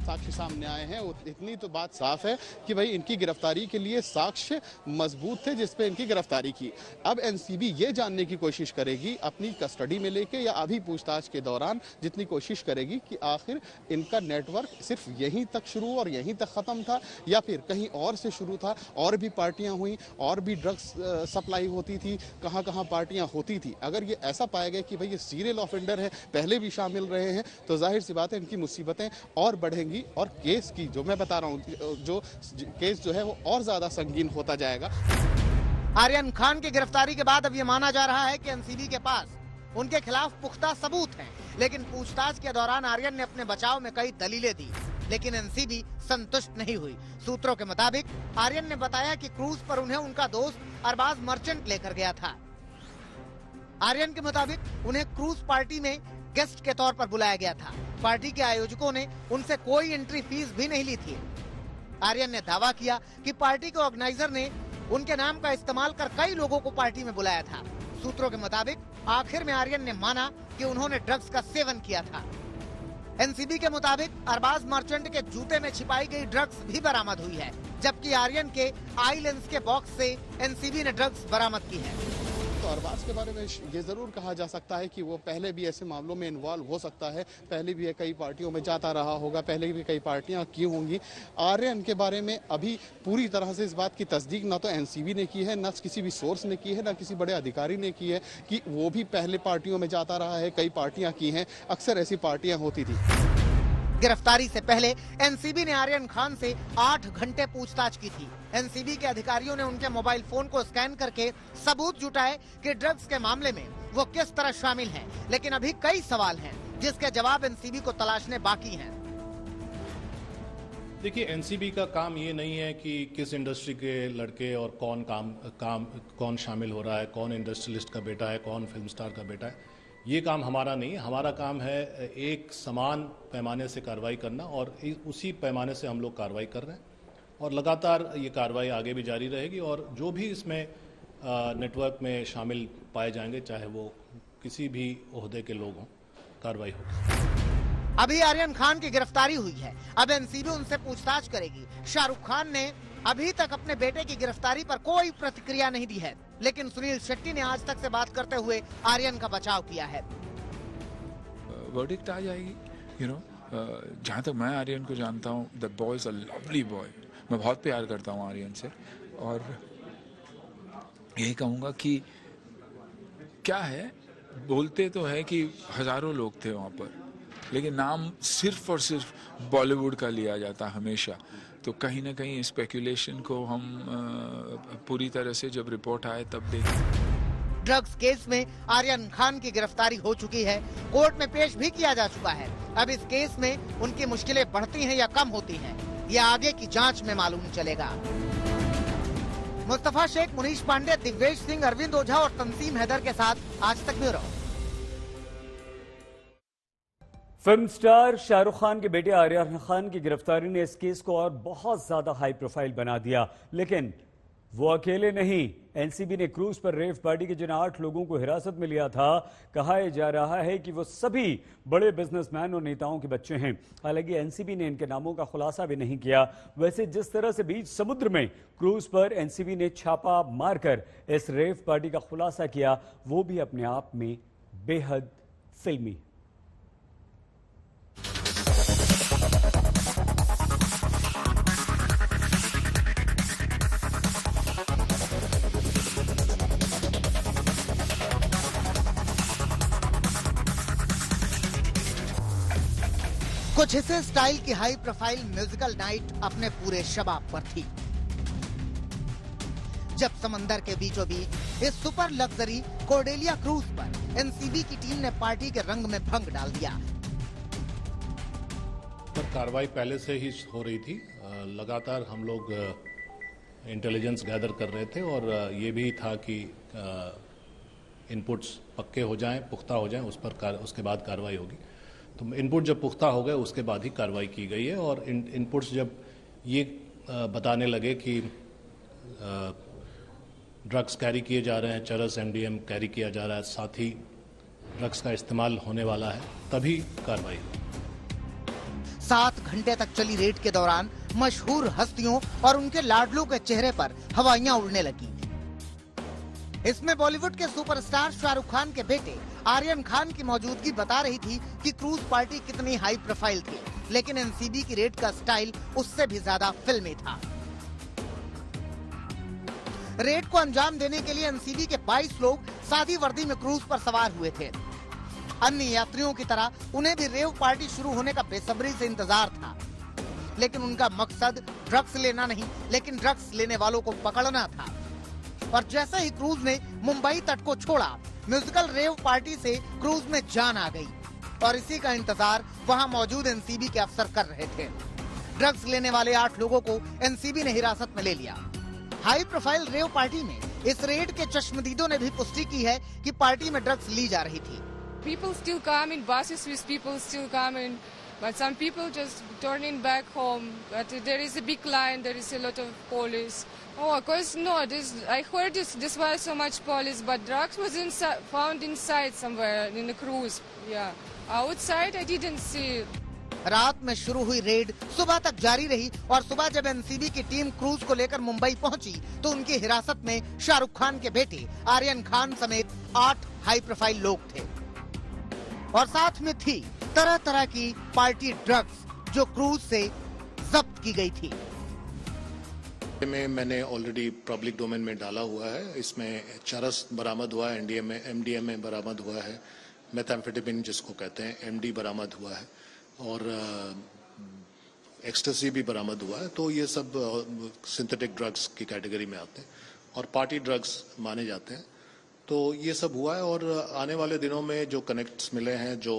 साक्ष्य सामने आए हैं, इतनी तो बात साफ है कि भाई इनकी गिरफ्तारी के लिए साक्ष्य मजबूत थे जिस पे इनकी गिरफ्तारी की। अब एनसीबी ये जानने की कोशिश करेगी अपनी कस्टडी में लेके या अभी पूछताछ के दौरान जितनी कोशिश करेगी कि आखिर इनका नेटवर्क सिर्फ यहीं तक शुरू और यहीं तक खत्म था या फिर कहीं और से शुरू था, और भी पार्टियां हुई, और भी ड्रग्स सप्लाई होती थी, कहां कहां पार्टियां होती थी। अगर ये ऐसा पाया गया कि भाई ये सीरियल ऑफेंडर है, पहले भी शामिल रहे हैं, तो जाहिर सी बात है इनकी मुसीबतें और बढ़ेंगी और केस की जो मैं बता रहा हूं, जो केस जो है वो और ज्यादा संगीन होता जाएगा। आर्यन खान की गिरफ्तारी के बाद अब ये माना जा रहा है कि एनसीबी के पास उनके खिलाफ पुख्ता सबूत हैं, लेकिन पूछताछ के दौरान आर्यन ने अपने बचाव में कई दलीलें दी, लेकिन एनसीबी संतुष्ट नहीं हुई। सूत्रों के मुताबिक आर्यन ने बताया कि क्रूज पर उन्हें उनका दोस्त अरबाज मर्चेंट लेकर गया था। आर्यन के मुताबिक उन्हें क्रूज पार्टी में गेस्ट के तौर पर बुलाया गया था। पार्टी के आयोजकों ने उनसे कोई एंट्री फीस भी नहीं ली थी। आर्यन ने दावा किया कि पार्टी के ऑर्गेनाइजर ने उनके नाम का इस्तेमाल कर कई लोगों को पार्टी में बुलाया था। सूत्रों के मुताबिक आखिर में आर्यन ने माना कि उन्होंने ड्रग्स का सेवन किया था। एनसीबी के मुताबिक अरबाज मर्चेंट के जूते में छिपाई गई ड्रग्स भी बरामद हुई है, जबकि आर्यन के आई लेंस के बॉक्स से एनसीबी ने ड्रग्स बरामद की है। तो अरबाज के बारे में ये जरूर कहा जा सकता है कि वो पहले भी ऐसे मामलों में इन्वॉल्व हो सकता है, पहले भी कई पार्टियों में जाता रहा होगा, पहले भी कई पार्टियां की होंगी। आर्यन के बारे में अभी पूरी तरह से इस बात की तस्दीक ना तो एनसीबी ने की है, ना किसी भी सोर्स ने की है, ना किसी बड़े अधिकारी ने की है कि वो भी पहले पार्टियों में जाता रहा है, कई पार्टियां की हैं, अक्सर ऐसी पार्टियां होती थी। गिरफ्तारी से पहले एनसीबी ने आर्यन खान से 8 घंटे पूछताछ की थी। एनसीबी के अधिकारियों ने उनके मोबाइल फोन को स्कैन करके सबूत जुटाए कि ड्रग्स के मामले में वो किस तरह शामिल हैं, लेकिन अभी कई सवाल हैं जिसके जवाब एनसीबी को तलाशने बाकी हैं। देखिए, एनसीबी का काम ये नहीं है कि किस इंडस्ट्री के लड़के और कौन शामिल हो रहा है, कौन इंडस्ट्रियलिस्ट का बेटा है, कौन फिल्म स्टार का बेटा है। ये काम हमारा नहीं है। हमारा काम है एक समान पैमाने से कार्रवाई करना, और उसी पैमाने से हम लोग कार्रवाई कर रहे हैं और लगातार ये कार्रवाई आगे भी जारी रहेगी। और जो भी इसमें नेटवर्क में शामिल पाए जाएंगे, चाहे वो किसी भी ओहदे के लोग हों, कार्रवाई होगी। अभी आर्यन खान की गिरफ्तारी हुई है, अब एनसीबी उनसे पूछताछ करेगी। शाहरुख खान ने अभी तक अपने बेटे की गिरफ्तारी पर कोई प्रतिक्रिया नहीं दी है, लेकिन सुनील शेट्टी ने आज तक से बात करते हुए आर्यन का बचाव किया है। वर्डिक्ट आ जाएगी, जहाँ तक मैं आर्यन को जानता हूँ, the boy is a lovely boy. मैं बहुत प्यार करता हूँ आर्यन से, और यही कहूँगा कि क्या है, बोलते तो है कि हजारों लोग थे वहाँ पर, लेकिन नाम सिर्फ और सिर्फ बॉलीवुड का लिया जाता हमेशा। तो कहीं ना कहीं स्पेकुलेशन को हम पूरी तरह से जब रिपोर्ट आए तब देखें। ड्रग्स केस में आर्यन खान की गिरफ्तारी हो चुकी है, कोर्ट में पेश भी किया जा चुका है। अब इस केस में उनकी मुश्किलें बढ़ती हैं या कम होती हैं, ये आगे की जांच में मालूम चलेगा। मुस्तफा शेख, मुनीश पांडे, दिव्येश सिंह, अरविंद ओझा और तंसीम हैदर के साथ आज तक bureau. Film star Shahrukh Khan के बेटे आर्यन खान की गिरफ्तारी ने इस केस को और बहुत ज्यादा हाई प्रोफाइल बना दिया, लेकिन वो अकेले नहीं। एनसीबी ने क्रूज पर रेव पार्टी के जिन 8 लोगों को हिरासत में लिया था, कहा जा रहा है कि वो सभी बड़े बिजनेसमैन और नेताओं के बच्चे हैं। हालांकि एनसीबी ने इनके नामों का खुलासा भी नहीं किया। वैसे जिस तरह से बीच समुद्र में क्रूज पर एनसीबी ने छापा मारकर इस रेव पार्टी का खुलासा किया, वो भी अपने आप में बेहद फिल्मी। कुछ हिस्से स्टाइल की हाई प्रोफाइल म्यूजिकल नाइट अपने पूरे शबाब पर थी, जब समंदर के बीचों बीच इस सुपर लग्जरी कॉर्डेलिया क्रूज पर एनसीबी की टीम ने पार्टी के रंग में भंग डाल दिया। पर कार्रवाई पहले से ही हो रही थी। लगातार हम लोग इंटेलिजेंस गैदर कर रहे थे और ये भी था कि इनपुट्स पक्के हो जाएं, पुख्ता हो जाएं, उसके बाद कार्रवाई होगी। तो इनपुट जब पुख्ता हो गए उसके बाद ही कार्रवाई की गई है। और इनपुट्स जब ये बताने लगे कि ड्रग्स कैरी किए जा रहे हैं, चरस एमडीएम कैरी किया जा रहा है, साथ ही ड्रग्स का इस्तेमाल होने वाला है, तभी कार्रवाई हुई। 7 घंटे तक चली रेड के दौरान मशहूर हस्तियों और उनके लाडलों के चेहरे पर हवाइयां उड़ने लगी। इसमें बॉलीवुड के सुपरस्टार शाहरुख खान के बेटे आर्यन खान की मौजूदगी बता रही थी कि क्रूज पार्टी कितनी हाई प्रोफाइल थी, लेकिन एनसीबी की रेड का स्टाइल उससे भी ज्यादा फिल्मी था। रेड को अंजाम देने के लिए एनसीबी के 22 लोग सादी वर्दी में क्रूज पर सवार हुए थे। अन्य यात्रियों की तरह उन्हें भी रेव पार्टी शुरू होने का बेसब्री से इंतजार था, लेकिन उनका मकसद ड्रग्स लेना नहीं, लेकिन ड्रग्स लेने वालों को पकड़ना था। और जैसे ही क्रूज ने मुंबई तट को छोड़ा, म्यूजिकल रेव पार्टी से क्रूज में जान आ गई और इसी का इंतजार वहां मौजूद एनसीबी के अफसर कर रहे थे। ड्रग्स लेने वाले 8 लोगों को एनसीबी ने हिरासत में ले लिया। हाई प्रोफाइल रेव पार्टी में इस रेड के चश्मदीदों ने भी पुष्टि की है कि पार्टी में ड्रग्स ली जा रही थी। People still come in buses with people still come in, but some people just turning back home. But there is a big line, there is a lot of police. Oh, of course, no. I heard this was so much police, but drugs was found inside somewhere in the cruise. Yeah, outside I didn't see it. रात में शुरू हुई red सुबह तक जारी रही और सुबह जब एनसीबी की टीम क्रूज को लेकर मुंबई पहुंची तो उनकी हिरासत में शाहरुख खान के बेटे आर्यन खान समेत 8 हाई प्रोफाइल लोग थे और साथ में थी तरह तरह की पार्टी ड्रग्स जो क्रूज से जब्त की गई थी। मैंने ऑलरेडी पब्लिक डोमेन में डाला हुआ है। इसमें चरस बरामद हुआ है, एमडीएमए बरामद हुआ है, मेथाम्फेटामिन जिसको कहते हैं एमडी बरामद हुआ है और एक्सटेसी भी बरामद हुआ है। तो ये सब सिंथेटिक ड्रग्स की कैटेगरी में आते हैं और पार्टी ड्रग्स माने जाते हैं। तो ये सब हुआ है और आने वाले दिनों में जो कनेक्ट्स मिले हैं, जो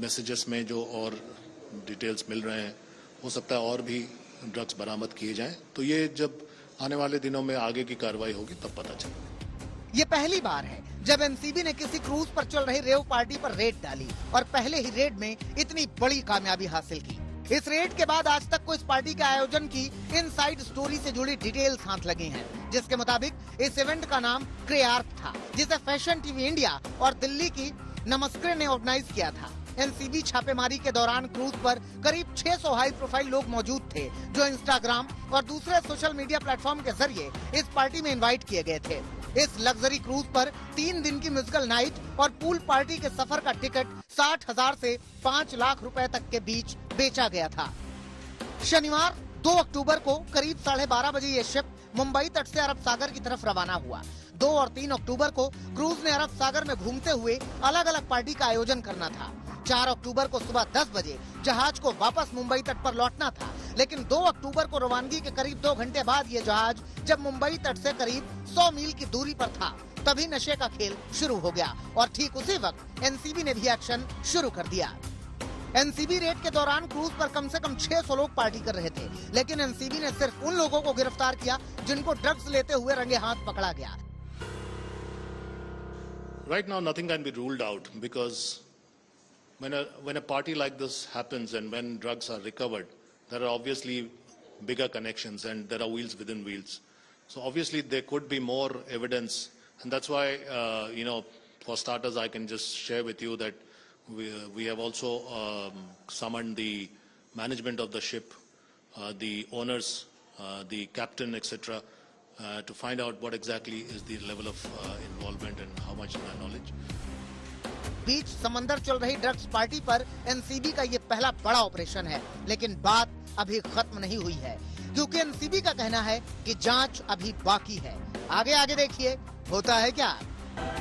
मैसेजेस में जो और डिटेल्स मिल रहे हैं, हो सकता है और भी ड्रग्स बरामद किए जाएं। तो ये जब आने वाले दिनों में आगे की कार्रवाई होगी तब पता चलेगा। ये पहली बार है जब एनसीबी ने किसी क्रूज पर चल रही रेव पार्टी पर रेड डाली और पहले ही रेड में इतनी बड़ी कामयाबी हासिल की। इस रेड के बाद आज तक को इस पार्टी के आयोजन की इनसाइड स्टोरी से जुड़ी डिटेल्स हाथ लगी हैं, जिसके मुताबिक इस इवेंट का नाम क्रेआर्क था, जिसे फैशन टीवी इंडिया और दिल्ली की नमस्कार ने ऑर्गेनाइज किया था। एनसीबी छापेमारी के दौरान क्रूज पर करीब 600 हाई प्रोफाइल लोग मौजूद थे जो इंस्टाग्राम और दूसरे सोशल मीडिया प्लेटफॉर्म के जरिए इस पार्टी में इनवाइट किए गए थे। इस लग्जरी क्रूज पर 3 दिन की म्यूजिकल नाइट और पूल पार्टी के सफर का टिकट 60,000 से 5 लाख रुपए तक के बीच बेचा गया था। शनिवार 2 अक्टूबर को करीब 12:30 बजे ये शिप मुंबई तट से अरब सागर की तरफ रवाना हुआ। 2 और 3 अक्टूबर को क्रूज ने अरब सागर में घूमते हुए अलग अलग पार्टी का आयोजन करना था। 4 अक्टूबर को सुबह 10 बजे जहाज को वापस मुंबई तट पर लौटना था, लेकिन 2 अक्टूबर को रवानगी के करीब 2 घंटे बाद ये जहाज जब मुंबई तट से करीब 100 मील की दूरी पर था, तभी नशे का खेल शुरू हो गया और ठीक उसी वक्त एनसीबी ने भी एक्शन शुरू कर दिया। एनसीबी रेड के दौरान क्रूज पर कम से कम 600 लोग पार्टी कर रहे थे, लेकिन एनसीबी ने सिर्फ उन लोगों को गिरफ्तार किया जिनको ड्रग्स लेते हुए रंगे हाथ पकड़ा गया। Right now, nothing can be ruled out because when a party like this happens and when drugs are recovered, there are obviously bigger connections, and there are wheels within wheels. So obviously there could be more evidence, and that's why, for starters, I can just share with you that we have also summoned the management of the ship, the owners, the captain, etc., to find out what exactly is the level of involvement and how much knowledge. बीच समंदर चल रही drugs party पर NCB का ये पहला बड़ा operation है, लेकिन बात अभी खत्म नहीं हुई है, क्योंकि एनसीबी का कहना है कि जांच अभी बाकी है। आगे देखिए होता है क्या।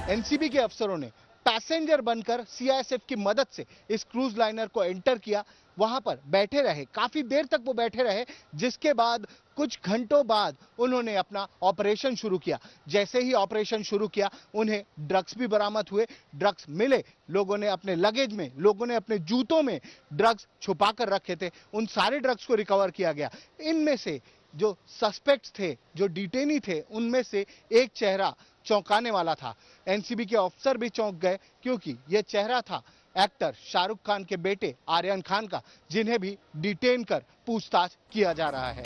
एनसीबी के अफसरों ने पैसेंजर बनकर सीआईएसएफ की मदद से इस क्रूज लाइनर को एंटर किया, वहां पर बैठे रहे, काफी देर तक वो बैठे रहे, जिसके बाद कुछ घंटों बाद उन्होंने अपना ऑपरेशन शुरू किया। जैसे ही ऑपरेशन शुरू किया उन्हें ड्रग्स भी बरामद हुए, ड्रग्स मिले, लोगों ने अपने लगेज में, लोगों ने अपने जूतों में ड्रग्स छुपा कर रखे थे, उन सारे ड्रग्स को रिकवर किया गया। इनमें से जो सस्पेक्ट्स थे, जो डिटेनी थे, उनमें से एक चेहरा चौंकाने वाला था। एनसीबी के अफसर भी चौंक गए, क्योंकि यह चेहरा था एक्टर शाहरुख खान के बेटे आर्यन खान का, जिन्हें भी डिटेन कर पूछताछ किया जा रहा है।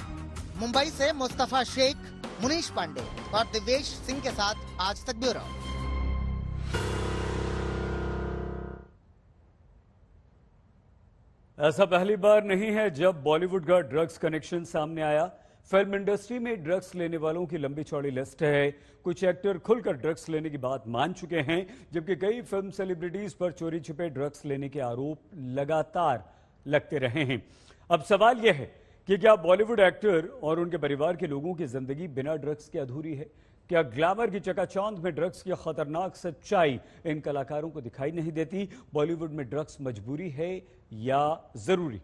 मुंबई से मुस्तफा शेख, मुनीश पांडे और दिवेश सिंह के साथ आज तक ब्यूरो। ऐसा पहली बार नहीं है जब बॉलीवुड का ड्रग्स कनेक्शन सामने आया। फिल्म इंडस्ट्री में ड्रग्स लेने वालों की लंबी चौड़ी लिस्ट है। कुछ एक्टर खुलकर ड्रग्स लेने की बात मान चुके हैं, जबकि कई फिल्म सेलिब्रिटीज पर चोरी छिपे ड्रग्स लेने के आरोप लगातार लगते रहे हैं। अब सवाल यह है कि क्या बॉलीवुड एक्टर और उनके परिवार के लोगों की जिंदगी बिना ड्रग्स के अधूरी है? क्या ग्लैमर की चकाचौंध में ड्रग्स की खतरनाक सच्चाई इन कलाकारों को दिखाई नहीं देती? बॉलीवुड में ड्रग्स मजबूरी है या जरूरी?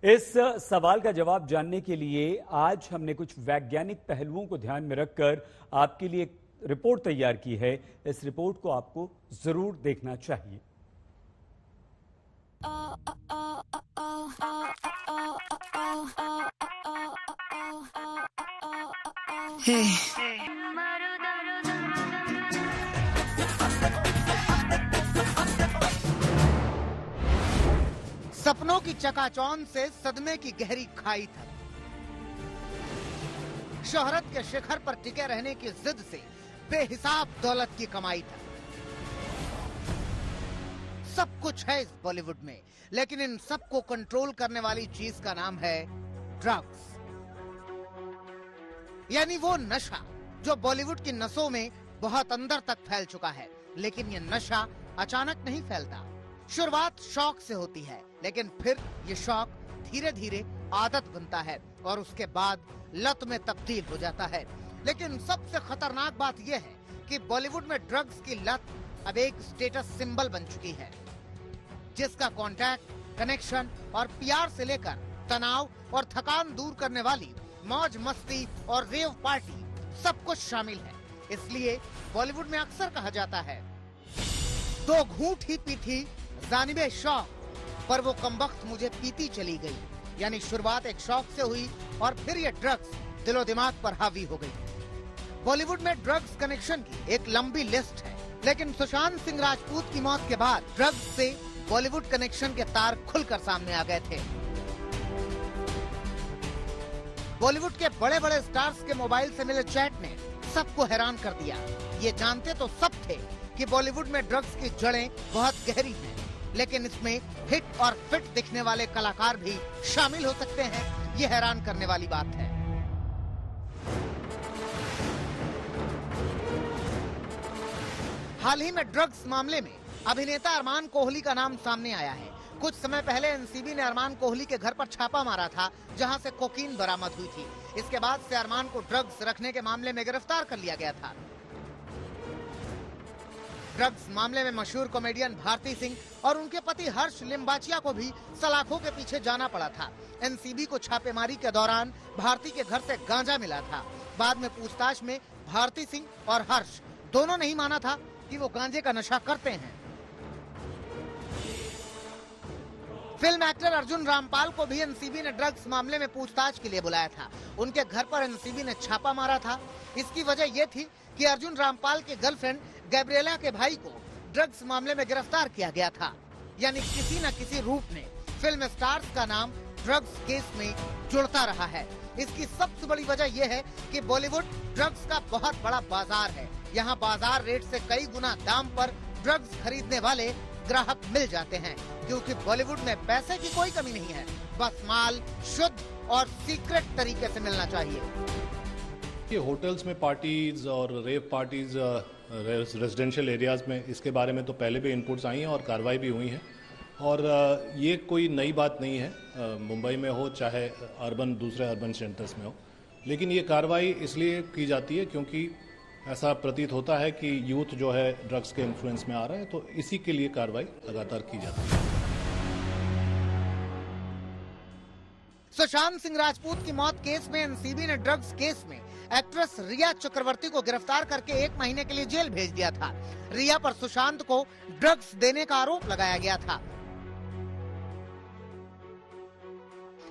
इस सवाल का जवाब जानने के लिए आज हमने कुछ वैज्ञानिक पहलुओं को ध्यान में रखकर आपके लिए एक रिपोर्ट तैयार की है। इस रिपोर्ट को आपको जरूर देखना चाहिए। सपनों की चकाचौंध से सदमे की गहरी खाई तक, शोहरत के शिखर पर टिके रहने की जिद से बेहिसाब दौलत की कमाई तक, सब कुछ है इस बॉलीवुड में, लेकिन इन सबको कंट्रोल करने वाली चीज का नाम है ड्रग्स। यानी वो नशा जो बॉलीवुड की नसों में बहुत अंदर तक फैल चुका है। लेकिन ये नशा अचानक नहीं फैलता। शुरुआत शौक से होती है, लेकिन फिर ये शौक धीरे धीरे आदत बनता है और उसके बाद लत में तब्दील हो जाता है। लेकिन सबसे खतरनाक बात यह है कि बॉलीवुड में ड्रग्स की लत अब एक स्टेटस सिंबल बन चुकी है, जिसका कांटेक्ट, कनेक्शन और प्यार से लेकर तनाव और थकान दूर करने वाली मौज मस्ती और रेव पार्टी सब कुछ शामिल है। इसलिए बॉलीवुड में अक्सर कहा जाता है, दो घूंट ही पी थी जानिबे शौक, पर वो कमबख्त मुझे पीती चली गई। यानी शुरुआत एक शौक से हुई और फिर ये ड्रग्स दिलो दिमाग पर हावी हो गई। बॉलीवुड में ड्रग्स कनेक्शन की एक लंबी लिस्ट है, लेकिन सुशांत सिंह राजपूत की मौत के बाद ड्रग्स से बॉलीवुड कनेक्शन के तार खुलकर सामने आ गए थे। बॉलीवुड के बड़े बड़े स्टार्स के मोबाइल से मिले चैट ने सबको हैरान कर दिया। ये जानते तो सब थे कि बॉलीवुड में ड्रग्स की जड़ें बहुत गहरी हैं, लेकिन इसमें हिट और फिट दिखने वाले कलाकार भी शामिल हो सकते हैं, ये हैरान करने वाली बात है। हाल ही में ड्रग्स मामले में अभिनेता अरमान कोहली का नाम सामने आया है। कुछ समय पहले एनसीबी ने अरमान कोहली के घर पर छापा मारा था, जहां से कोकीन बरामद हुई थी। इसके बाद से अरमान को ड्रग्स रखने के मामले में गिरफ्तार कर लिया गया था। ड्रग्स मामले में मशहूर कॉमेडियन भारती सिंह और उनके पति हर्ष लिम्बाचिया को भी सलाखों के पीछे जाना पड़ा था। एनसीबी को छापेमारी के दौरान भारती के घर से गांजा मिला था। बाद में पूछताछ में भारती सिंह और हर्ष दोनों नहीं माना था कि वो गांजे का नशा करते हैं। फिल्म एक्टर अर्जुन रामपाल को भी एनसीबी ने ड्रग्स मामले में पूछताछ के लिए बुलाया था। उनके घर पर एनसीबी ने छापा मारा था। इसकी वजह यह थी कि अर्जुन रामपाल के गर्लफ्रेंड गैब्रिएला के भाई को ड्रग्स मामले में गिरफ्तार किया गया था। यानी किसी न किसी रूप में फिल्म स्टार्स का नाम ड्रग्स केस में जुड़ता रहा है। इसकी सबसे बड़ी वजह यह है कि बॉलीवुड ड्रग्स का बहुत बड़ा बाजार है। यहाँ बाजार रेट से कई गुना दाम पर ड्रग्स खरीदने वाले ग्राहक मिल जाते हैं, क्योंकि बॉलीवुड में पैसे की कोई कमी नहीं है, बस माल शुद्ध और सीक्रेट तरीके से मिलना चाहिए। ये होटल्स में पार्टीज और रेव पार्टीज रेजिडेंशियल एरियाज में, इसके बारे में तो पहले भी इनपुट्स आई हैं और कार्रवाई भी हुई है। और ये कोई नई बात नहीं है, मुंबई में हो चाहे अर्बन दूसरे अर्बन सेंटर्स में हो, लेकिन ये कार्रवाई इसलिए की जाती है क्योंकि ऐसा प्रतीत होता है कि यूथ जो है ड्रग्स के इन्फ्लुएंस में आ रहा है, तो इसी के लिए कार्रवाई लगातार की जाती है। सुशांत सिंह राजपूत की मौत केस में एनसीबी ने ड्रग्स केस में एक्ट्रेस रिया चक्रवर्ती को गिरफ्तार करके 1 महीने के लिए जेल भेज दिया था। रिया पर सुशांत को ड्रग्स देने का आरोप लगाया गया था।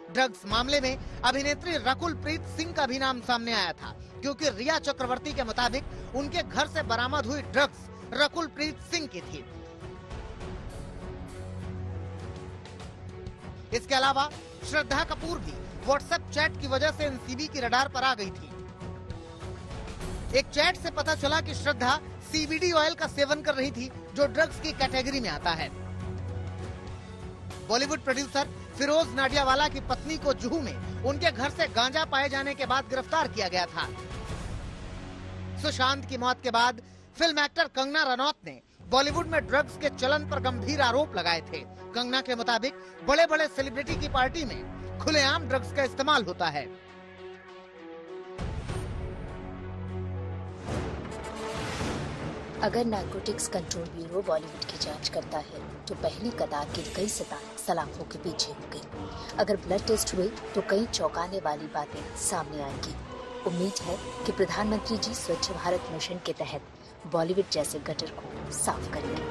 ड्रग्स मामले में अभिनेत्री रकुल प्रीत सिंह का भी नाम सामने आया था, क्योंकि रिया चक्रवर्ती के मुताबिक उनके घर से बरामद हुई ड्रग्स रकुल प्रीत सिंह की थी। इसके अलावा श्रद्धा कपूर भी व्हाट्सएप चैट की वजह से एनसीबी की रडार पर आ गई थी। एक चैट से पता चला कि श्रद्धा सीबीडी ऑयल का सेवन कर रही थी, जो ड्रग्स की कैटेगरी में आता है। बॉलीवुड प्रोड्यूसर फिरोज नाडियावाला की पत्नी को जुहू में उनके घर से गांजा पाए जाने के बाद गिरफ्तार किया गया था। सुशांत की मौत के बाद फिल्म एक्टर कंगना रनौत ने बॉलीवुड में ड्रग्स के चलन पर गंभीर आरोप लगाए थे। कंगना के मुताबिक बड़े बड़े सेलिब्रिटी की पार्टी में खुलेआम ड्रग्स का इस्तेमाल होता है। अगर नारकोटिक्स कंट्रोल ब्यूरो बॉलीवुड की जांच करता है तो पहली कतार के कई सितारे सलाखों के पीछे होंगे। अगर ब्लड टेस्ट हुए तो कई चौंकाने वाली बातें सामने आएंगी। उम्मीद है कि प्रधानमंत्री जी स्वच्छ भारत मिशन के तहत बॉलीवुड जैसे गटर को साफ करेंगे।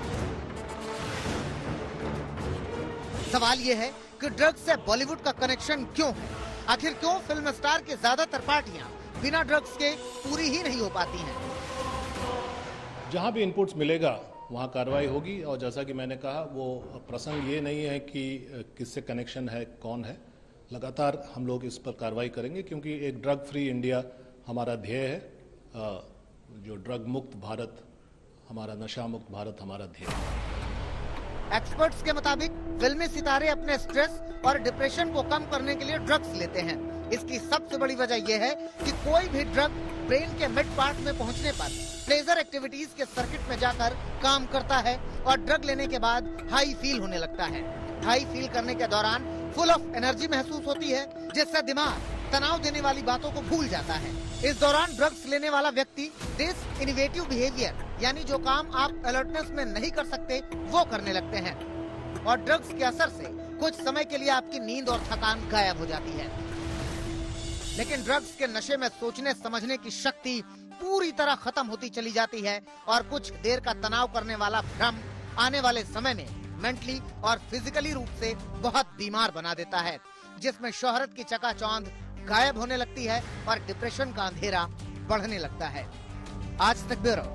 सवाल ये है कि ड्रग्स से बॉलीवुड का कनेक्शन क्यों है? आखिर क्यों फिल्म स्टार की ज्यादातर पार्टियां बिना ड्रग्स के पूरी ही नहीं हो पाती हैं? जहाँ भी इनपुट्स मिलेगा वहाँ कार्रवाई होगी। और जैसा कि मैंने कहा, वो प्रसंग ये नहीं है कि किससे कनेक्शन है, कौन है। लगातार हम लोग इस पर कार्रवाई करेंगे, क्योंकि एक ड्रग फ्री इंडिया हमारा ध्येय है। जो ड्रग मुक्त भारत, हमारा नशा मुक्त भारत हमारा ध्येय है। एक्सपर्ट्स के मुताबिक फिल्मी सितारे अपने स्ट्रेस और डिप्रेशन को कम करने के लिए ड्रग्स लेते हैं। इसकी सबसे बड़ी वजह यह है कि कोई भी ड्रग ब्रेन के मिड पार्ट में पहुंचने पर प्लेजर एक्टिविटीज के सर्किट में जाकर काम करता है और ड्रग लेने के बाद हाई फील होने लगता है। हाई फील करने के दौरान फुल ऑफ एनर्जी महसूस होती है, जिससे दिमाग तनाव देने वाली बातों को भूल जाता है। इस दौरान ड्रग्स लेने वाला व्यक्ति दिस इनोवेटिव बिहेवियर, यानी जो काम आप अलर्टनेस में नहीं कर सकते वो करने लगते हैं। और ड्रग्स के असर से कुछ समय के लिए आपकी नींद और थकान गायब हो जाती है। लेकिन ड्रग्स के नशे में सोचने समझने की शक्ति पूरी तरह खत्म होती चली जाती है और कुछ देर का तनाव करने वाला भ्रम आने वाले समय में मेंटली और फिजिकली रूप से बहुत बीमार बना देता है, जिसमें शोहरत की चकाचौंध गायब होने लगती है और डिप्रेशन का अंधेरा बढ़ने लगता है। आज तक ब्यूरो।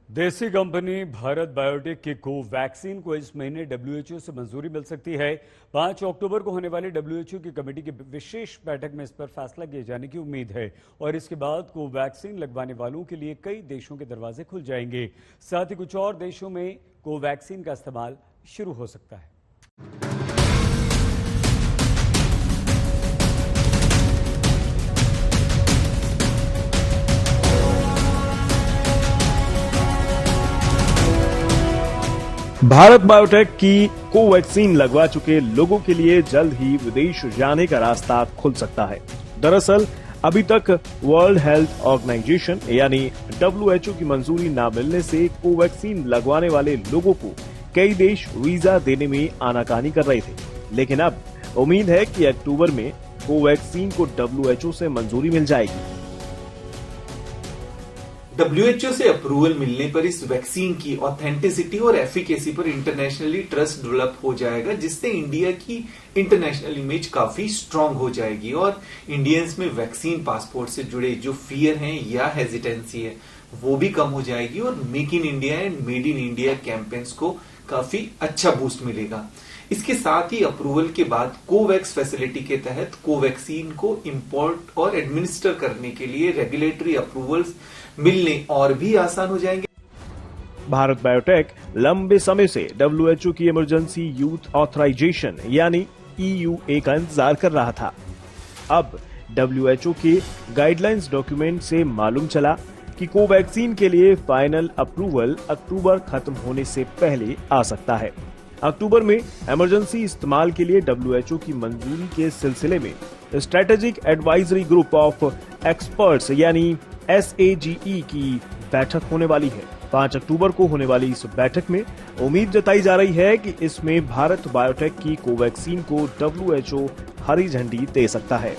देसी कंपनी भारत बायोटेक की कोवैक्सीन को इस महीने डब्ल्यूएचओ से मंजूरी मिल सकती है। 5 अक्टूबर को होने वाली डब्ल्यूएचओ की कमेटी की विशेष बैठक में इस पर फैसला किए जाने की उम्मीद है और इसके बाद कोवैक्सीन लगवाने वालों के लिए कई देशों के दरवाजे खुल जाएंगे। साथ ही कुछ और देशों में कोवैक्सीन का इस्तेमाल शुरू हो सकता है। भारत बायोटेक की कोवैक्सीन लगवा चुके लोगों के लिए जल्द ही विदेश जाने का रास्ता खुल सकता है। दरअसल अभी तक वर्ल्ड हेल्थ ऑर्गेनाइजेशन यानी डब्ल्यूएचओ की मंजूरी न मिलने से कोवैक्सीन लगवाने वाले लोगों को कई देश वीजा देने में आनाकानी कर रहे थे, लेकिन अब उम्मीद है कि अक्टूबर में कोवैक्सीन को डब्ल्यूएचओ से मंजूरी मिल जाएगी। डब्ल्यूएचओ से अप्रूवल मिलने पर इस वैक्सीन की ऑथेंटिसिटी और एफिकेसी पर इंटरनेशनली ट्रस्ट डेवलप हो जाएगा, जिससे इंडिया की इंटरनेशनल इमेज काफी स्ट्रांग हो जाएगी और इंडियंस में वैक्सीन पासपोर्ट से जुड़े जो फियर हैं या हेजिटेंसी है वो भी कम हो जाएगी और make in India and made in India campaigns को काफी अच्छा बूस्ट मिलेगा। इसके साथ ही अप्रूवल के बाद कोवैक्स फैसिलिटी के तहत कोवैक्सीन को इंपोर्ट और एडमिनिस्टर करने के लिए रेगुलेटरी अप्रूवल्स मिलने और भी आसान हो जाएंगे। भारत बायोटेक लंबे समय से WHO की इमरजेंसी यूथ ऑथराइजेशन यानी EUA का इंतजार कर रहा था। अब WHO के गाइडलाइंस डॉक्यूमेंट से मालूम चला कि कोवैक्सीन के लिए फाइनल अप्रूवल अक्टूबर खत्म होने से पहले आ सकता है। अक्टूबर में इमरजेंसी इस्तेमाल के लिए WHO की मंजूरी के सिलसिले में strategic advisory group of experts यानी SAGE की बैठक होने वाली है। 5 अक्टूबर को होने वाली इस बैठक में उम्मीद जताई जा रही है कि इसमें भारत बायोटेक की कोवैक्सीन को WHO हरी झंडी दे सकता है।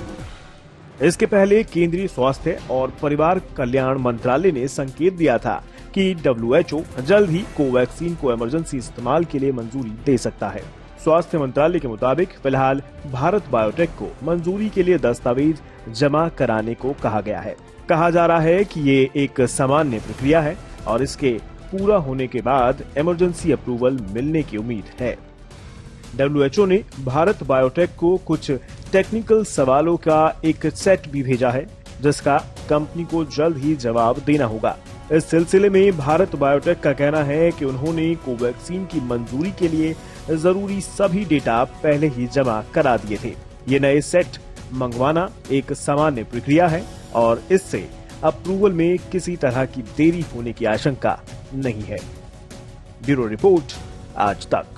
इसके पहले केंद्रीय स्वास्थ्य और परिवार कल्याण मंत्रालय ने संकेत दिया था कि WHO जल्द ही कोवैक्सीन को इमरजेंसी इस्तेमाल के लिए मंजूरी दे सकता है। स्वास्थ्य मंत्रालय के मुताबिक फिलहाल भारत बायोटेक को मंजूरी के लिए दस्तावेज जमा कराने को कहा गया है। कहा जा रहा है कि ये एक सामान्य प्रक्रिया है और इसके पूरा होने के बाद इमरजेंसी अप्रूवल मिलने की उम्मीद है। WHO ने भारत बायोटेक को कुछ टेक्निकल सवालों का एक सेट भी भेजा है, जिसका कंपनी को जल्द ही जवाब देना होगा। इस सिलसिले में भारत बायोटेक का कहना है कि उन्होंने कोवैक्सीन की मंजूरी के लिए जरूरी सभी डेटा पहले ही जमा करा दिए थे। ये नए सेट मंगवाना एक सामान्य प्रक्रिया है और इससे अप्रूवल में किसी तरह की देरी होने की आशंका नहीं है। ब्यूरो रिपोर्ट, आज तक।